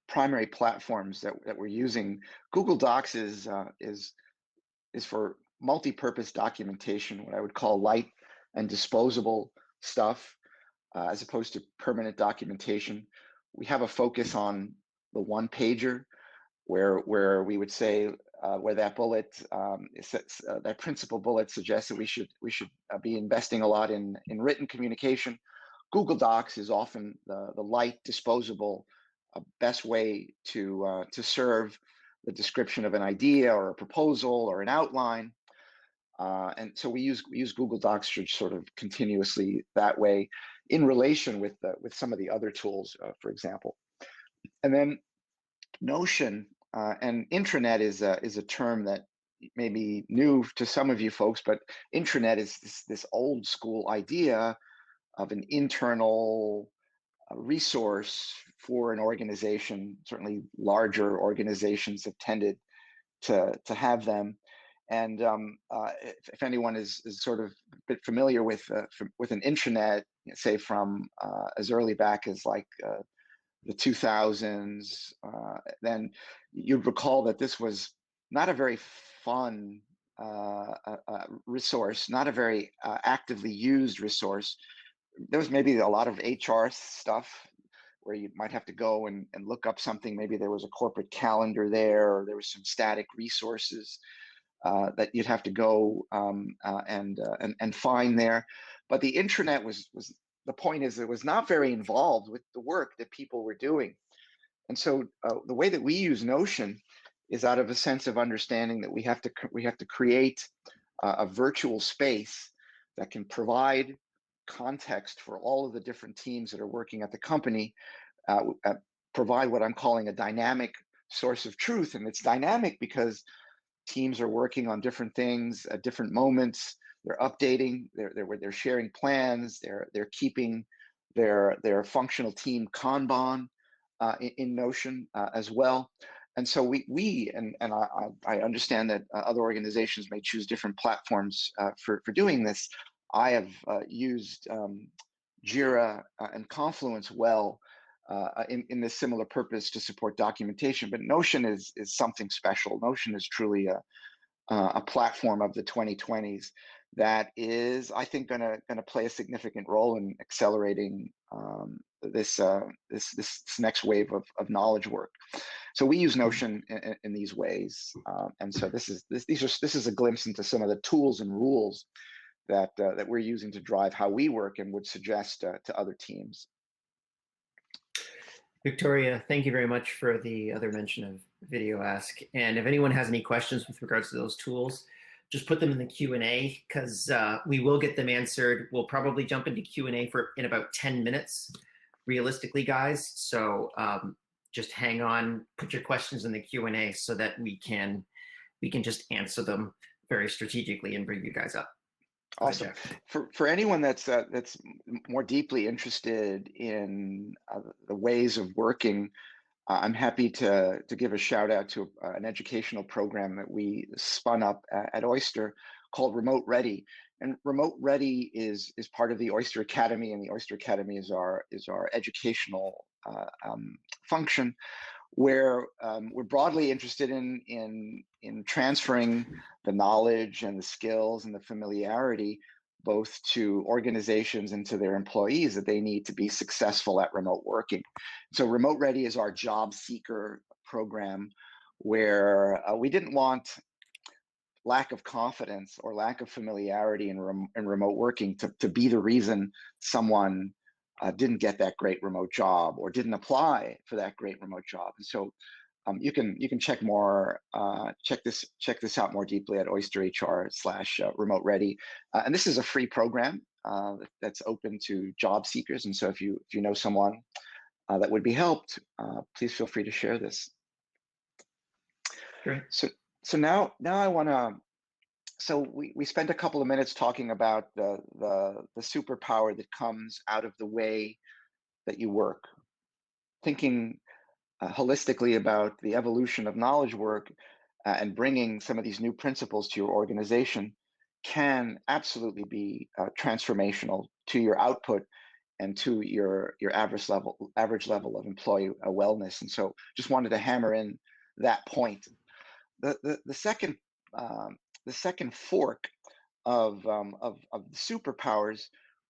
primary platforms that we're using. Google Docs is for multi-purpose documentation, what I would call light and disposable stuff, as opposed to permanent documentation. We have a focus on the one pager, where we would say where that bullet that principal bullet suggests that we should be investing a lot in written communication. Google Docs is often the light, disposable, best way to serve the description of an idea or a proposal or an outline. And so we use Google Docs sort of continuously that way, in relation with some of the other tools, for example. And then Notion, and intranet is a term that may be new to some of you folks, but intranet is this old school idea of an internal resource for an organization. Certainly, larger organizations have tended to have them. And if anyone is sort of a bit familiar with an intranet, say from as early back as like the 2000s, then you'd recall that this was not a very fun resource, not a very actively used resource. There was maybe a lot of HR stuff where you might have to go and look up something. Maybe there was a corporate calendar there, or there was some static resources that you'd have to go and find there. But the intranet was the point is it was not very involved with the work that people were doing. And so the way that we use Notion is out of a sense of understanding that we have to create a virtual space that can provide context for all of the different teams that are working at the company, provide what I'm calling a dynamic source of truth. And it's dynamic because teams are working on different things at different moments. They're updating. They're sharing plans. They're keeping their functional team Kanban in Notion as well. And so I understand that other organizations may choose different platforms for doing this. I have used Jira and Confluence well in this similar purpose to support documentation, but Notion is something special. Notion is truly a platform of the 2020s that is, I think, going to play a significant role in accelerating this next wave of knowledge work. So we use Notion in these ways, and so this is a glimpse into some of the tools and rules that we're using to drive how we work and would suggest to other teams.
Victoria, thank you very much for the other mention of Video Ask. And if anyone has any questions with regards to those tools, just put them in the Q&A because we will get them answered. We'll probably jump into Q&A in about 10 minutes, realistically, guys. So just hang on, put your questions in the Q&A so that we can just answer them very strategically and bring you guys up.
Awesome. For anyone that's more deeply interested in the ways of working, I'm happy to give a shout out to an educational program that we spun up at Oyster called Remote Ready. And Remote Ready is part of the Oyster Academy, and the Oyster Academy is our educational function, where we're broadly interested in transferring the knowledge and the skills and the familiarity both to organizations and to their employees that they need to be successful at remote working. So Remote Ready is our job seeker program where we didn't want lack of confidence or lack of familiarity in remote working to be the reason someone didn't get that great remote job or didn't apply for that great remote job. And so you can check this out more deeply at oyster.hr/remote ready. And this is a free program that's open to job seekers. And so if you know someone that would be helped, please feel free to share this.
Great.
So now I want to. So we spent a couple of minutes talking about the superpower that comes out of the way that you work, thinking holistically about the evolution of knowledge work and bringing some of these new principles to your organization can absolutely be transformational to your output and to your average level of employee wellness. And so just wanted to hammer in that point. The second fork of the superpowers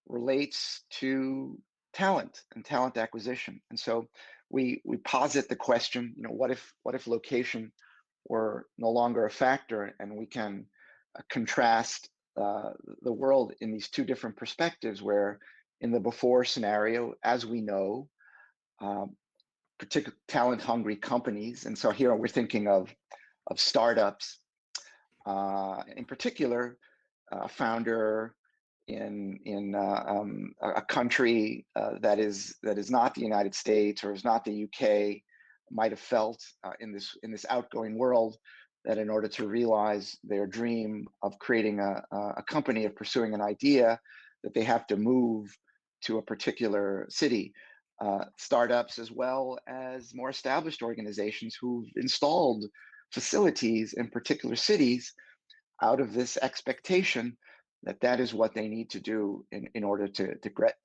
relates to talent and talent acquisition. And so we posit the question, what if location were no longer a factor, and we can contrast the world in these two different perspectives, where in the before scenario, as we know, particular talent hungry companies, and so here we're thinking of startups, in particular, a founder in a country that is not the United States or is not the UK might have felt in this outgoing world that in order to realize their dream of creating a company, of pursuing an idea, that they have to move to a particular city. Startups as well as more established organizations who've installed facilities in particular cities out of this expectation that is what they need to do in order to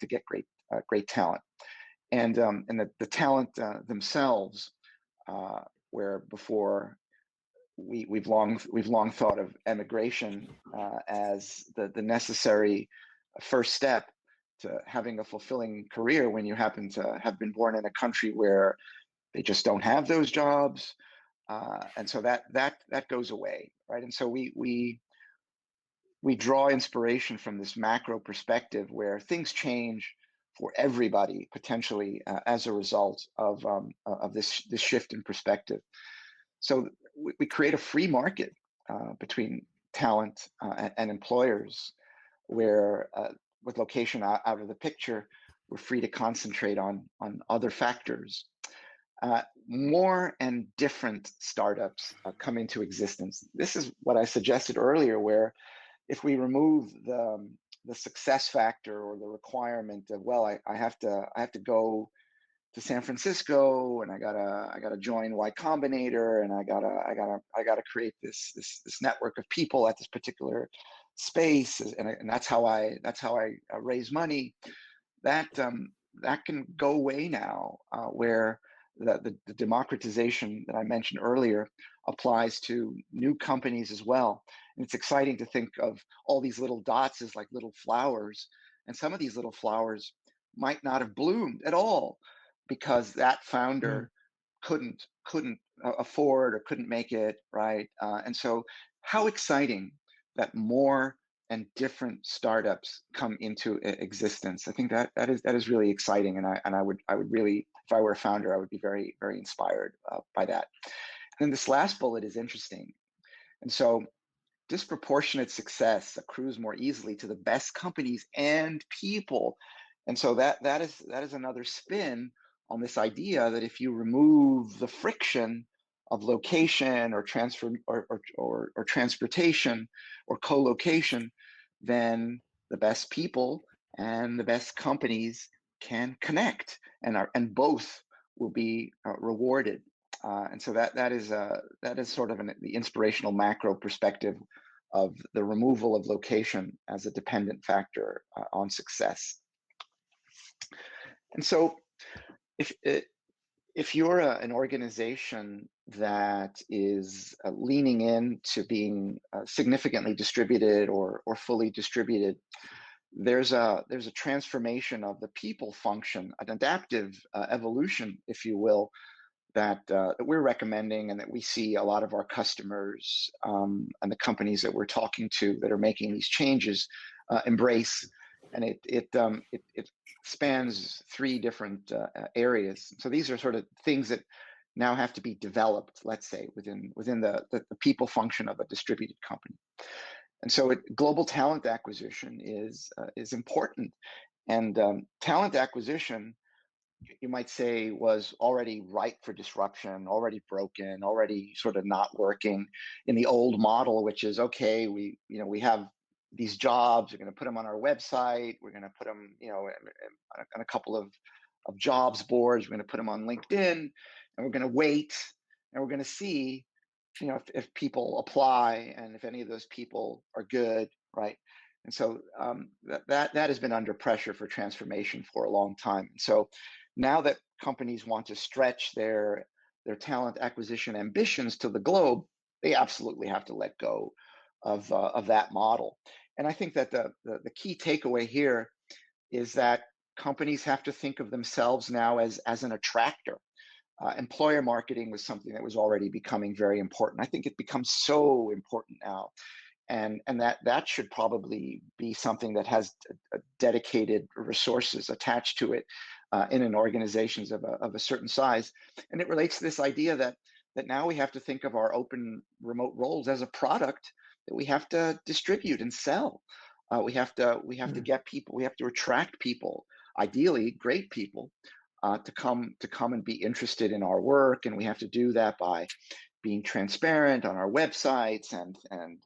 get great talent, and the talent themselves, where before we've long thought of emigration as the necessary first step to having a fulfilling career when you happen to have been born in a country where they just don't have those jobs, and so that goes away, right? And so we draw inspiration from this macro perspective where things change for everybody potentially as a result of this shift in perspective. So we create a free market between talent and employers, where with location out of the picture, we're free to concentrate on other factors. more and different startups come into existence. This is what I suggested earlier, where if we remove the success factor or the requirement of, well, I have to go to San Francisco and I gotta join Y Combinator and I gotta create this network of people at this particular space, and that's how I raise money. That can go away now, where the democratization that I mentioned earlier applies to new companies as well. And it's exciting to think of all these little dots as like little flowers, and some of these little flowers might not have bloomed at all because that
Mm.
founder couldn't afford or couldn't make it right. And so, how exciting that more and different startups come into existence. I think that is really exciting, and I would really, if I were a founder, I would be very very inspired by that. And then this last bullet is interesting, and so disproportionate success accrues more easily to the best companies and people. And so that is another spin on this idea that if you remove the friction of location or transfer or transportation or co-location, then the best people and the best companies can connect, and both will be rewarded. And so that is sort of the inspirational macro perspective of the removal of location as a dependent factor on success. And so, if if you're an organization that is leaning into being significantly distributed or fully distributed, there's a transformation of the people function, an adaptive evolution, if you will, that we're recommending and that we see a lot of our customers and the companies that we're talking to that are making these changes embrace. And it spans three different areas. So these are sort of things that now have to be developed, let's say, within the people function of a distributed company. And so global talent acquisition is important. And talent acquisition, you might say, was already ripe for disruption, already broken, already sort of not working in the old model, which is, okay, we have these jobs, we're going to put them on our website, we're going to put them on a couple of jobs boards, we're going to put them on LinkedIn, and we're going to wait, and we're going to see if people apply and if any of those people are good, right? And so that has been under pressure for transformation for a long time. And so now that companies want to stretch their talent acquisition ambitions to the globe, they absolutely have to let go of that model. And I think that the key takeaway here is that companies have to think of themselves now as an attractor. Employer marketing was something that was already becoming very important. I think it becomes so important now, and that should probably be something that has dedicated resources attached to it in an organizations of a certain size. And it relates to this idea that now we have to think of our open remote roles as a product that we have to distribute and sell. We have to
Mm.
get people. We have to attract people, ideally great people, to come and be interested in our work, and we have to do that by being transparent on our websites and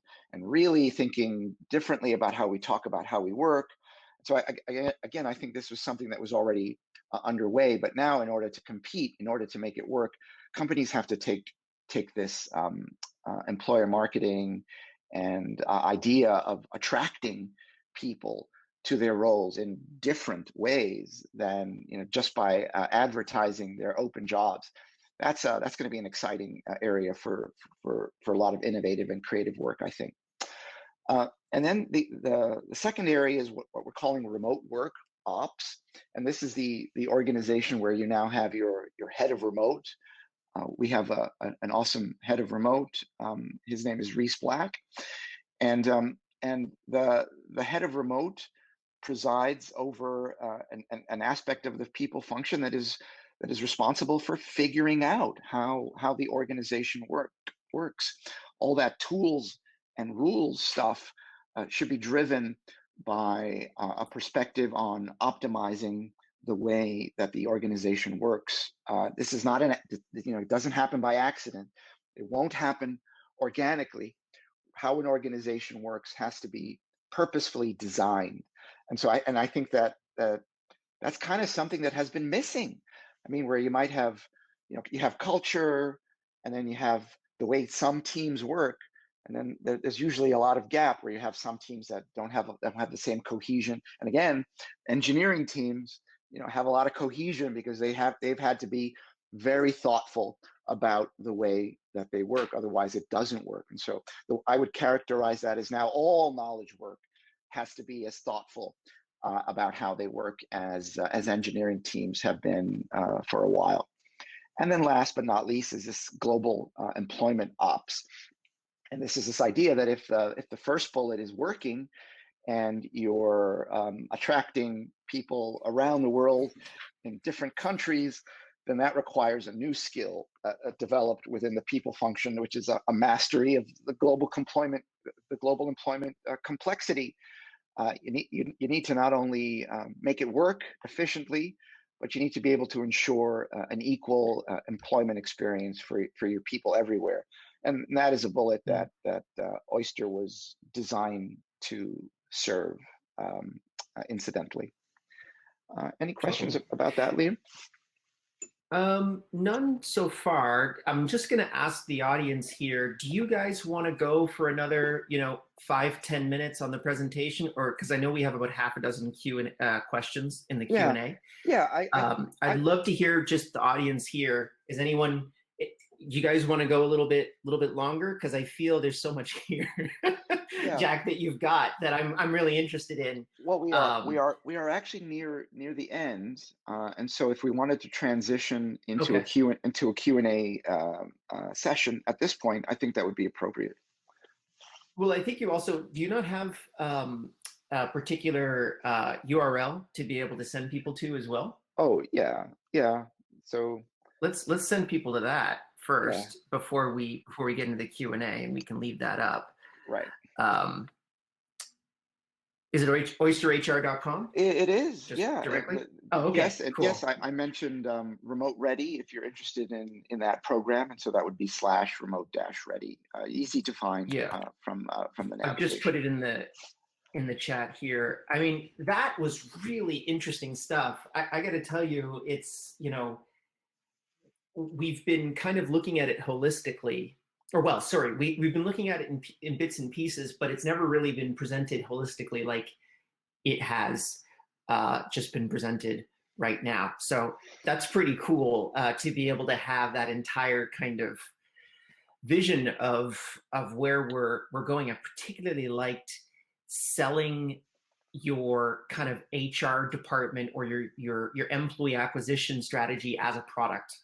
really thinking differently about how we talk about how we work. So again, I think this was something that was already underway, but now in order to compete, in order to make it work, companies have to take this employer marketing and idea of attracting people to their roles in different ways than just by advertising their open jobs. That's going to be an exciting area for a lot of innovative and creative work, I think. And then the second area is what we're calling remote work ops, and this is the organization where you now have your head of remote. We have an awesome head of remote. His name is Reese Black, and the head of remote presides over an aspect of the people function that is responsible for figuring out how the organization works. All that tools and rules stuff should be driven by a perspective on optimizing the way that the organization works. This is not it doesn't happen by accident. It won't happen organically. How an organization works has to be purposefully designed. And so I think that that's kind of something that has been missing. I mean, where you might have, you have culture, and then you have the way some teams work, and then there's usually a lot of gap where you have some teams that don't have the same cohesion. And again, engineering teams, have a lot of cohesion because they've had to be very thoughtful about the way that they work. Otherwise, it doesn't work. And so I would characterize that as now all knowledge work has to be as thoughtful about how they work as engineering teams have been for a while. And then last but not least is this global employment ops. And this is this idea that if the first bullet is working and you're attracting people around the world in different countries, then that requires a new skill developed within the people function, which is a mastery of the global employment complexity. You need to not only make it work efficiently, but you need to be able to ensure an equal employment experience for your people everywhere. And that is a bullet that Oyster was designed to serve, incidentally. Any questions about that, Liam?
None so far. I'm just going to ask the audience here, do you guys want to go for another, 5-10 minutes on the presentation? Or because I know we have about half a dozen questions in the Q&A.
Yeah,
I'd love to hear just the audience here. Is anyone, do you guys want to go a little bit longer? Because I feel there's so much here, Jack, that you've got that I'm really interested in.
Well, we are actually near the end, and so if we wanted to transition into a Q&A session at this point, I think that would be appropriate.
Well, I think you also, do you not have a particular URL to be able to send people to as well?
Oh yeah. So
let's send people to that first before we get into the Q&A, and we can leave that up.
Right.
Is it oysterhr.com?
It is.
Just
yeah.
Directly. Oh, okay.
Yes. Cool. Yes. I mentioned Remote Ready if you're interested in that program, and so that would be /remote-ready. Easy to find. From the navigation.
I've just put it in the chat here. I mean, that was really interesting stuff. I got to tell you, it's we've been kind of looking at it holistically, we've been looking at it in bits and pieces, but it's never really been presented holistically like it has just been presented right now. So that's pretty cool to be able to have that entire kind of vision of where we're going. I particularly liked selling your kind of HR department or your employee acquisition strategy as a product,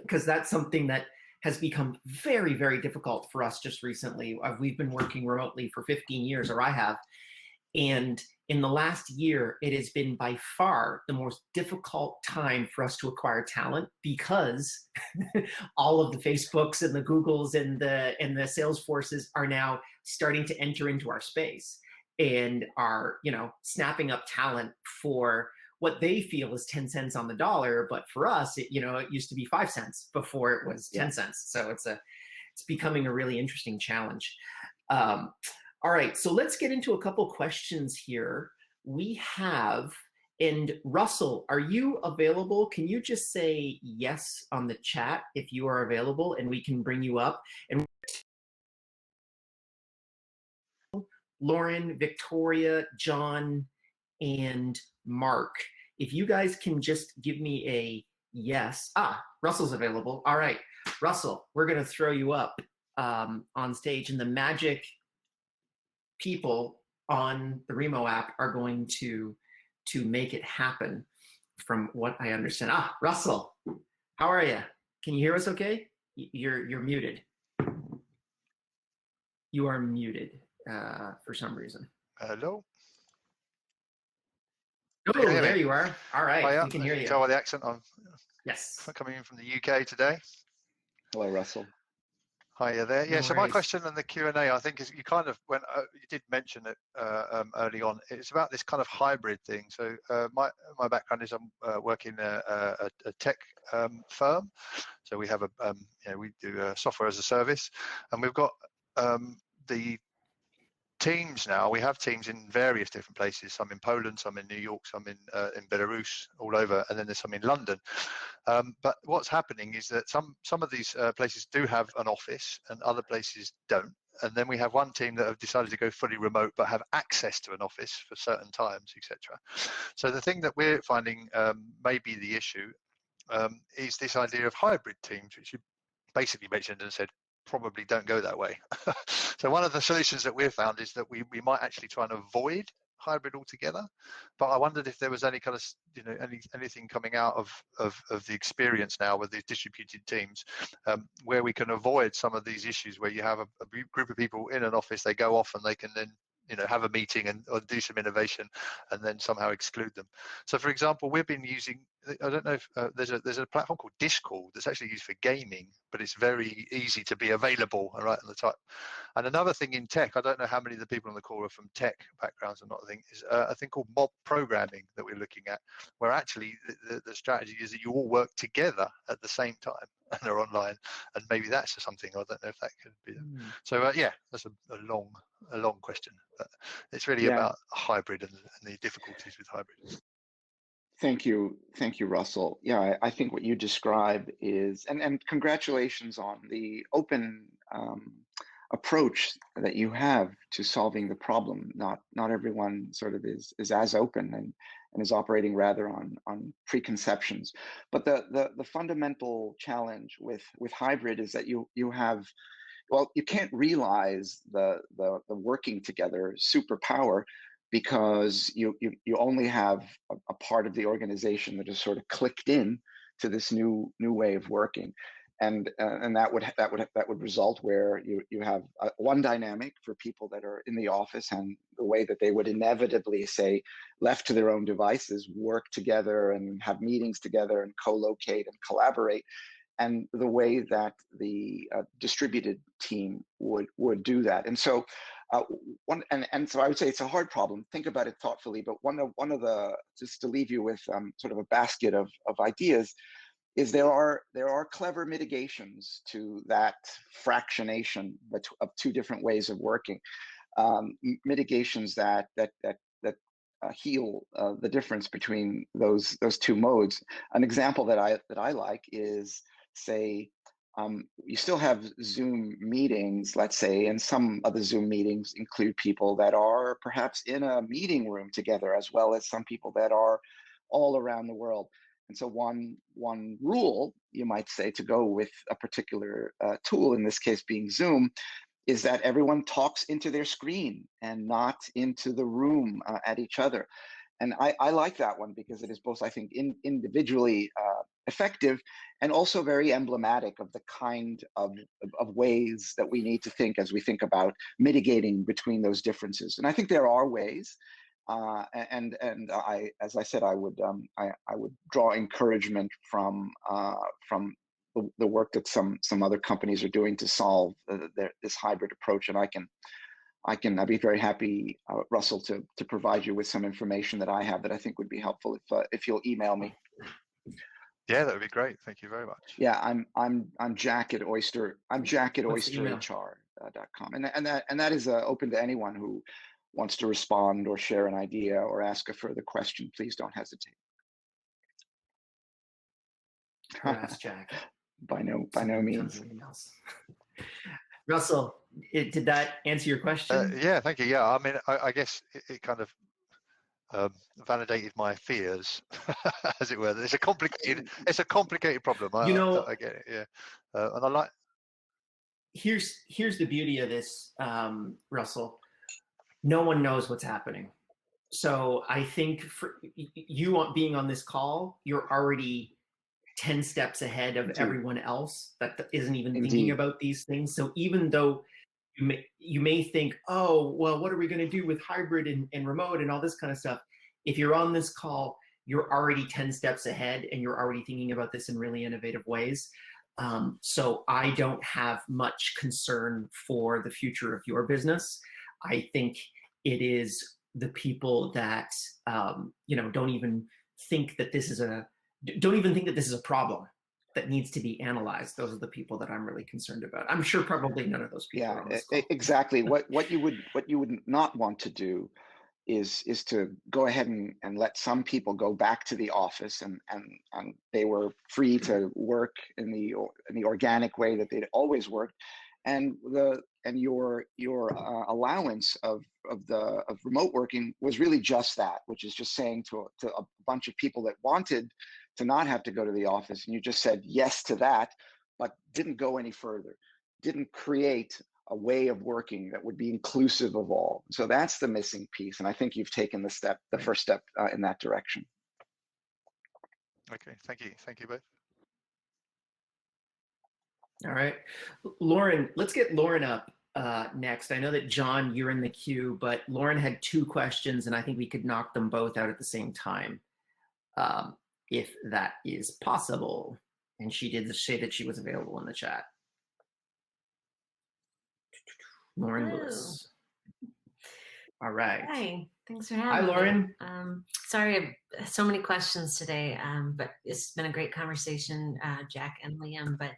because that's something that has become very, very difficult for us just recently. We've been working remotely for 15 years, or I have. And in the last year, it has been by far the most difficult time for us to acquire talent, because all of the Facebooks and the Googles and the Salesforces are now starting to enter into our space and are, snapping up talent for what they feel is 10 cents on the dollar. But for us, it used to be 5 cents before it was 10 cents. So it's becoming a really interesting challenge. All right, so let's get into a couple questions here. We have, and Russell, are you available? Can you just say yes on the chat if you are available, and we can bring you up? And Lauren, Victoria, John, and Mark, if you guys can just give me a yes. Russell's available. All right, Russell, we're going to throw you up on stage, and the magic people on the Remo app are going to make it happen, from what I understand. Russell, how are you? Can you hear us okay? You're muted. You are muted for some reason.
Hello.
Oh, there you are. All right, we can hear you.
Tell by the accent I'm
yes
coming in from the UK today.
Hello, Russell.
Hi there. Yeah,
No
so my
worries.
question in the Q&A, I think, is you kind of went, you did mention it early on. It's about this kind of hybrid thing. So my background is I'm working a tech firm. So we have we do software as a service, and we've got the teams now. We have teams in various different places. Some in Poland, some in New York, some in Belarus, all over, and then there's some in London. But what's happening is that some of these places do have an office, and other places don't. And then we have one team that have decided to go fully remote, but have access to an office for certain times, etc. So the thing that we're finding may be the issue is this idea of hybrid teams, which you basically mentioned and said probably don't go that way. So one of the solutions that we've found is that we might actually try and avoid hybrid altogether. But I wondered if there was any kind of, anything coming out of the experience now with these distributed teams, where we can avoid some of these issues where you have a group of people in an office, they go off and they can then have a meeting or do some innovation and then somehow exclude them. So for example, we've been using, I don't know if there's a platform called Discord that's actually used for gaming, but it's very easy to be available right on the top. And another thing in tech, I don't know how many of the people on the call are from tech backgrounds or not, is a thing called mob programming that we're looking at, where actually the strategy is that you all work together at the same time and are online. And maybe that's something, I don't know if that could be. So yeah, that's a long question, but it's really about hybrid and the difficulties with hybrid.
Thank you, Russell. Yeah, I think what you described is, and congratulations on the open approach that you have to solving the problem. Not everyone sort of is as open and is operating rather on preconceptions. But the fundamental challenge with hybrid is that you have, well, you can't realize the working together superpower because you only have a part of the organization that is sort of clicked in to this new way of working, and that would result where you have one dynamic for people that are in the office and the way that they would inevitably, say, left to their own devices, work together and have meetings together and co-locate and collaborate, and the way that the distributed team would do that. And so so I would say it's a hard problem. Think about it thoughtfully, but one of the, just to leave you with sort of a basket of ideas, is there are clever mitigations to that fractionation of two different ways of working, mitigations that heal the difference between those two modes. An example that I like is, say, you still have Zoom meetings, let's say, and some of the Zoom meetings include people that are perhaps in a meeting room together, as well as some people that are all around the world. And so one rule, you might say, to go with a particular tool, in this case being Zoom, is that everyone talks into their screen and not into the room at each other. And I like that one because it is both, I think, individually effective and also very emblematic of the kind of ways that we need to think as we think about mitigating between those differences. And I think there are ways. And I, as I said, I would draw encouragement from the work that some other companies are doing to solve this hybrid approach. And I'd be very happy, Russell, to provide you with some information that I have that I think would be helpful if you'll email me.
Yeah, that would be great. Thank you very much.
Yeah, I'm Jack at Oyster. I'm Jack at oysterhr.com, and that is open to anyone who wants to respond or share an idea or ask a further question. Please don't hesitate.
Harass Jack.
By no means.
Russell, did that answer your question?
Yeah, thank you. Yeah, I mean, I guess it kind of validated my fears, as it were. It's a complicated problem. I get it. Yeah, and I like.
Here's the beauty of this, Russell. No one knows what's happening. So I think for you being on this call, you're already 10 steps ahead of everyone else that isn't even thinking about these things. So even though you may think, oh, well, what are we going to do with hybrid and remote and all this kind of stuff? If you're on this call, you're already 10 steps ahead and you're already thinking about this in really innovative ways. So I don't have much concern for the future of your business. I think it is the people that don't even think that this is a problem that needs to be analyzed. Those are the people that I'm really concerned about. I'm sure probably none of those people are on this call.
Exactly. What you would not want to do is to go ahead and let some people go back to the office and they were free to work in the organic way that they'd always worked, and your allowance of remote working was really just that, which is just saying to a bunch of people that wanted to not have to go to the office, and you just said yes to that, but didn't go any further, didn't create a way of working that would be inclusive of all. So that's the missing piece, and I think you've taken the first step in that direction.
Okay, thank you both.
All right, Lauren, let's get Lauren up next. I know that John, you're in the queue, but Lauren had 2 questions, and I think we could knock them both out at the same time, if that is possible. And she did say that she was available in the chat. Lauren Lewis. All right.
Hi, thanks for having
me. Hi, Lauren.
Sorry, I have so many questions today, but it's been a great conversation, Jack and Liam. But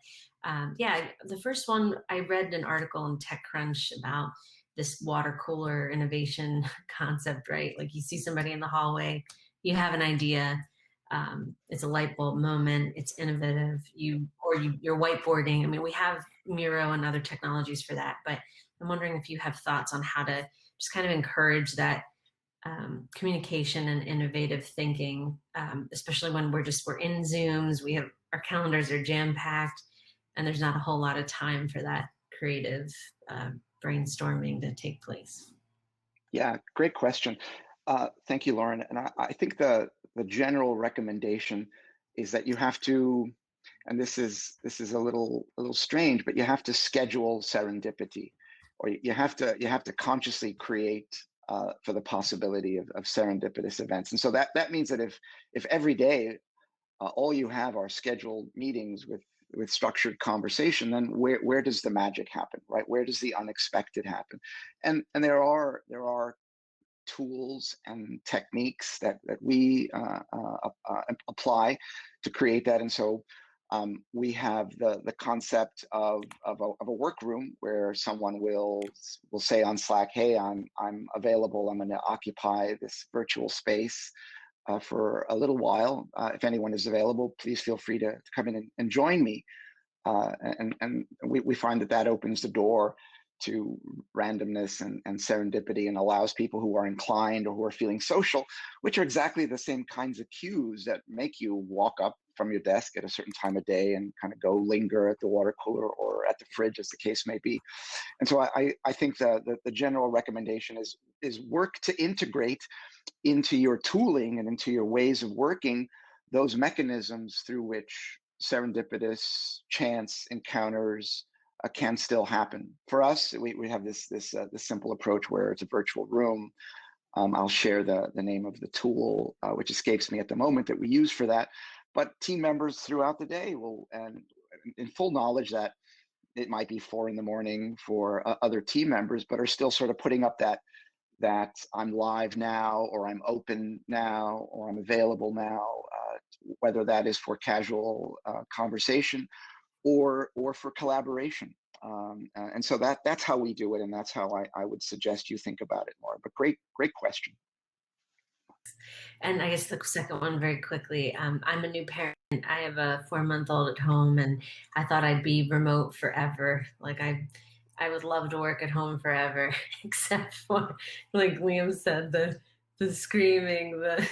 yeah, the first one, I read an article in TechCrunch about this water cooler innovation concept, right? Like you see somebody in the hallway, you have an idea, it's a light bulb moment, it's innovative, you're whiteboarding. I mean, we have Miro and other technologies for that, but I'm wondering if you have thoughts on how to just kind of encourage that communication and innovative thinking, especially when we're in Zooms, our calendars are jam-packed, and there's not a whole lot of time for that creative brainstorming to take place.
Yeah, great question. Thank you, Lauren. And I think the general recommendation is that you have to, and this is a little strange, but you have to schedule serendipity, or you have to consciously create for the possibility of serendipitous events. And so that means that if every day all you have are scheduled meetings with structured conversation, then where does the magic happen, right? Where does the unexpected happen? And there are tools and techniques that we apply to create that. And so we have the concept of a workroom where someone will say on Slack, hey, I'm available, I'm going to occupy this virtual space for a little while. If anyone is available, please feel free to come in and join me. And we find that opens the door to randomness and serendipity, and allows people who are inclined or who are feeling social, which are exactly the same kinds of cues that make you walk up from your desk at a certain time of day and kind of go linger at the water cooler or at the fridge, as the case may be. And so I think the general recommendation is work to integrate into your tooling and into your ways of working those mechanisms through which serendipitous chance encounters can still happen. For us, we have this simple approach where it's a virtual room. I'll share the name of the tool, which escapes me at the moment, that we use for that. But team members throughout the day will, and in full knowledge that it might be 4 a.m. for other team members, but are still sort of putting up that I'm live now, or I'm open now, or I'm available now, whether that is for casual conversation or for collaboration. And so that's how we do it, and that's how I would suggest you think about it more. But great question.
And I guess the second one, very quickly, I'm a new parent. I have a 4-month-old at home, and I thought I'd be remote forever. Like I would love to work at home forever, except for, like Liam said, the screaming, the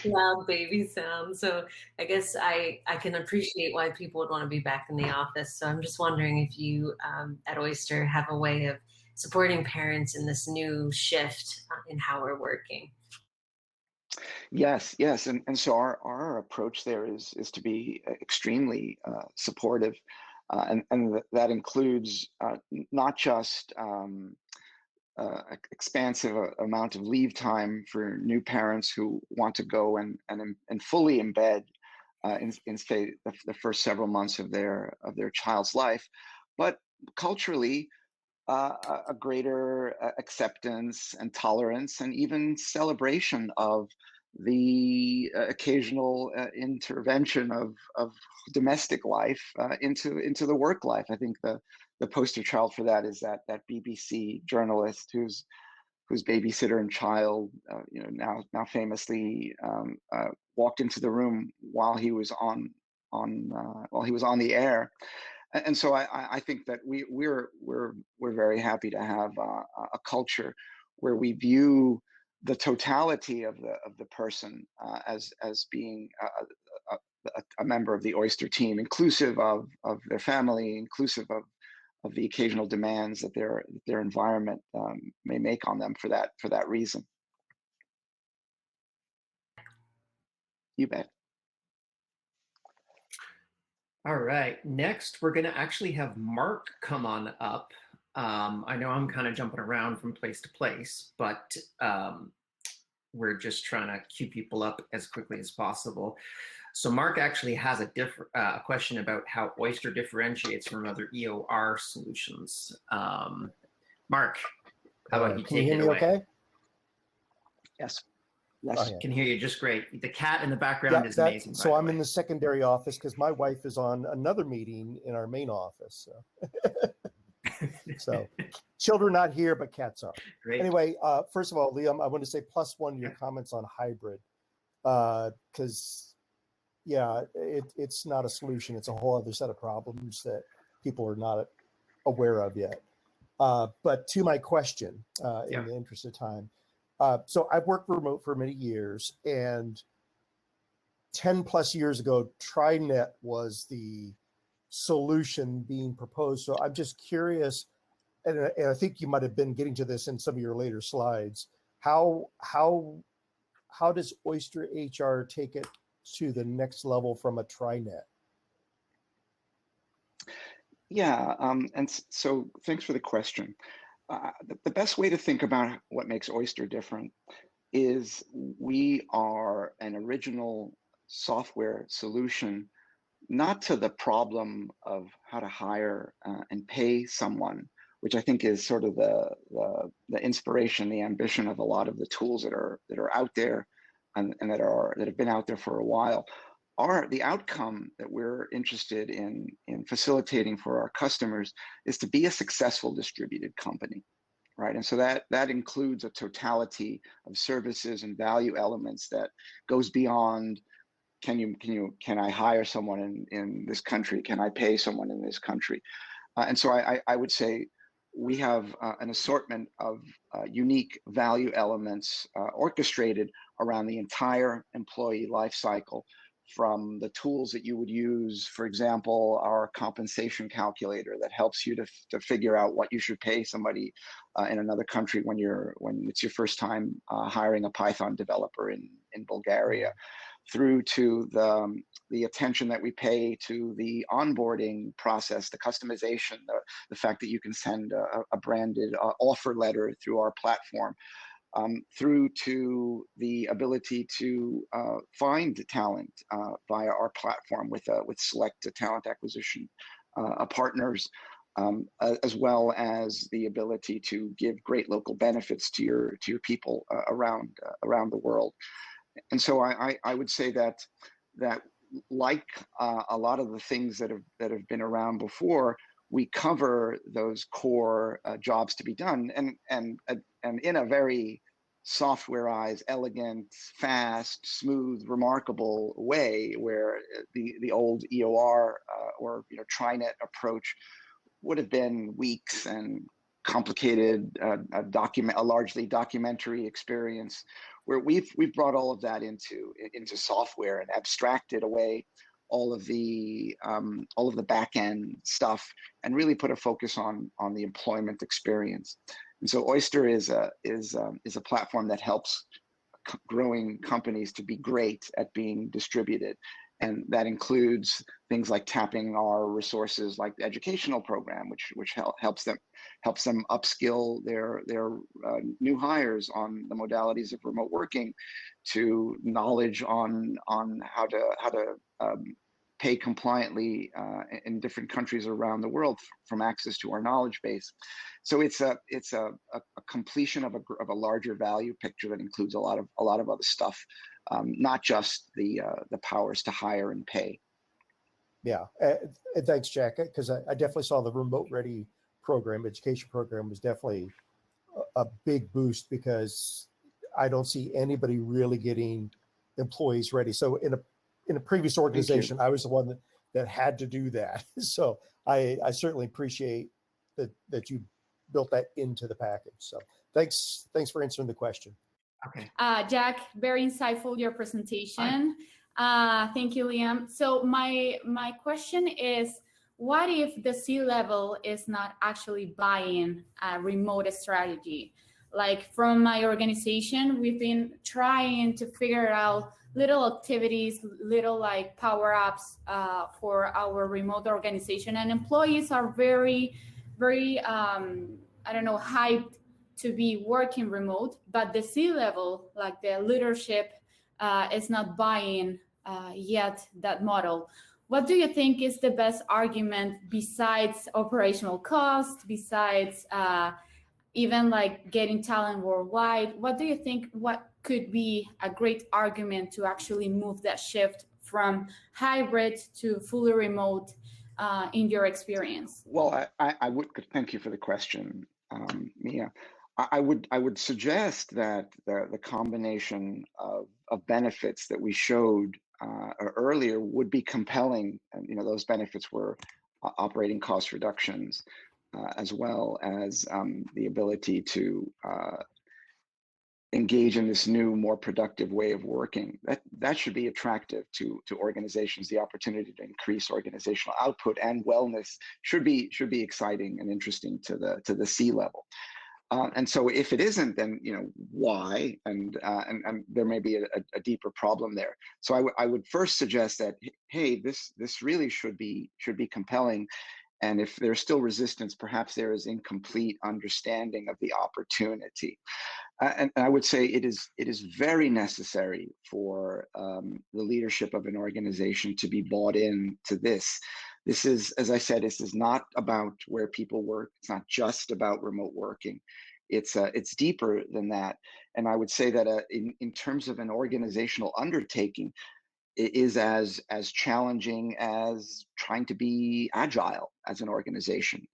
loud baby sound. So I guess I can appreciate why people would want to be back in the office. So I'm just wondering if you at Oyster have a way of supporting parents in this new shift in how we're working.
Yes, and so our approach there is to be extremely supportive, and that includes not just expansive amount of leave time for new parents who want to go and fully embed in say the first several months of their child's life, but culturally a greater acceptance and tolerance and even celebration of the occasional intervention of domestic life into the work life. I think the poster child for that is that BBC journalist whose babysitter and child, now famously walked into the room while he was on the air. And so I think that we're very happy to have a culture where we view the totality of the person as being a member of the Oyster team, inclusive of their family, inclusive of the occasional demands that their environment may make on them for that reason. You bet.
All right, next we're going to actually have Mark come on up. I know I'm kind of jumping around from place to place, but we're just trying to queue people up as quickly as possible. So Mark actually has a question about how Oyster differentiates from other EOR solutions. Mark, how about you
Can you
take
hear
it
me
away?
okay?
Yes.
Oh,
Yes.
yeah.
Can hear you just great. The cat in the background is amazing.
So I'm in the secondary office because my wife is on another meeting in our main office. So children not here, but cats are.
Great.
Anyway, first of all, Liam, I want to say +1 to your comments on hybrid, because it's not a solution. It's a whole other set of problems that people are not aware of yet. But to my question, in the interest of time, so I've worked remote for many years, and 10+ years ago, TriNet was the solution being proposed. So I'm just curious, and I think you might have been getting to this in some of your later slides. How does Oyster HR take it to the next level from a TriNet?
Yeah, and so thanks for the question. The best way to think about what makes Oyster different is we are an original software solution, not to the problem of how to hire and pay someone, which I think is sort of the inspiration, the ambition of a lot of the tools that are out there and that have been out there for a while. The outcome that we're interested in facilitating for our customers is to be a successful distributed company, right? And so that includes a totality of services and value elements that goes beyond can I hire someone in this country? Can I pay someone in this country? And so I would say we have an assortment of unique value elements orchestrated around the entire employee life cycle, from the tools that you would use, for example, our compensation calculator that helps you to figure out what you should pay somebody in another country when it's your first time hiring a Python developer in Bulgaria, through to the attention that we pay to the onboarding process, the customization, the fact that you can send a branded offer letter through our platform, through to the ability to find talent via our platform with select talent acquisition partners, as well as the ability to give great local benefits to your people around the world. And so I would say that like a lot of the things that have been around before, we cover those core jobs to be done, and in a very softwareized, elegant, fast, smooth, remarkable way, where the old EOR or TriNet approach would have been weeks and complicated, a largely documentary experience, where we've brought all of that into software and abstracted away all of the back end stuff and really put a focus on the employment experience. And so Oyster is a platform that helps growing companies to be great at being distributed. And that includes things like tapping our resources, like the educational program, which helps them upskill their new hires on the modalities of remote working, to knowledge on how to pay compliantly in different countries around the world from access to our knowledge base. So it's a completion of a larger value picture that includes a lot of other stuff, not just the powers to hire and pay.
Yeah, and thanks, Jack, because I definitely saw the remote ready program, education program was definitely a big boost, because I don't see anybody really getting employees ready. So in a previous organization, I was the one that had to do that. So I certainly appreciate that you built that into the package. So thanks for answering the question.
Okay.
Jack, very insightful, your presentation. Thank you, Liam. So my question is, what if the C-level is not actually buying a remote strategy? Like, from my organization, we've been trying to figure out little activities, little like power-ups for our remote organization, and employees are very, very, hyped to be working remote, but the C-level, like the leadership, is not buying yet that model. What do you think is the best argument, besides operational cost, besides even like getting talent worldwide? What do you think, what could be a great argument to actually move that shift from hybrid to fully remote in your experience?
Well, I would, thank you for the question, Mia. I would suggest that the combination of benefits that we showed earlier would be compelling. And those benefits were operating cost reductions, as well as the ability to engage in this new, more productive way of working. That should be attractive to organizations. The opportunity to increase organizational output and wellness should be exciting and interesting to the C-level. And so if it isn't, then why? And there may be a deeper problem there. So I would first suggest that, hey, this really should be compelling. And if there's still resistance, perhaps there is incomplete understanding of the opportunity. And I would say it is very necessary for the leadership of an organization to be bought in to this. This is, as I said, this is not about where people work. It's not just about remote working. It's deeper than that. And I would say that in terms of an organizational undertaking, it is as challenging as trying to be agile as an organization.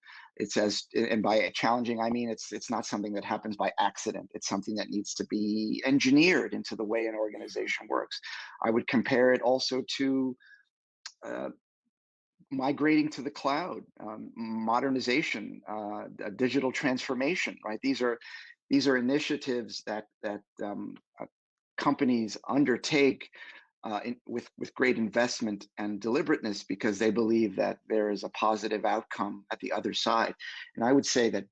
And by challenging, I mean it's not something that happens by accident. It's something that needs to be engineered into the way an organization works. I would compare it also to migrating to the cloud, modernization, digital transformation. Right? These are initiatives that companies undertake with great investment and deliberateness, because they believe that there is a positive outcome at the other side. And I would say that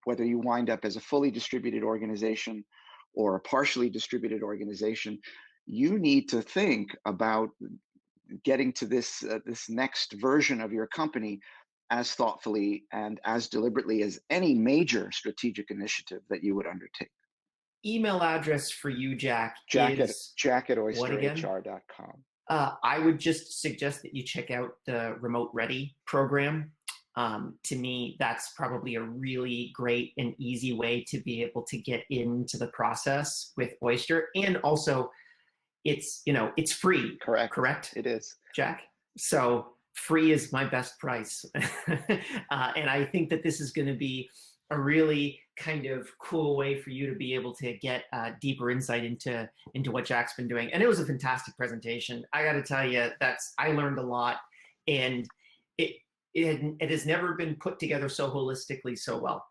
whether you wind up as a fully distributed organization or a partially distributed organization, you need to think about getting to this next version of your company as thoughtfully and as deliberately as any major strategic initiative that you would undertake.
Email address for you, Jack
is Jack at
oysterhr.com. I would just suggest that you check out the Remote Ready program. To me, that's probably a really great and easy way to be able to get into the process with Oyster. And also, it's free. Correct?
It is,
Jack. So free is my best price. And I think that this is going to be a really kind of cool way for you to be able to get deeper insight into what Jack's been doing. And it was a fantastic presentation. I got to tell you, I learned a lot, and it has never been put together so holistically so well.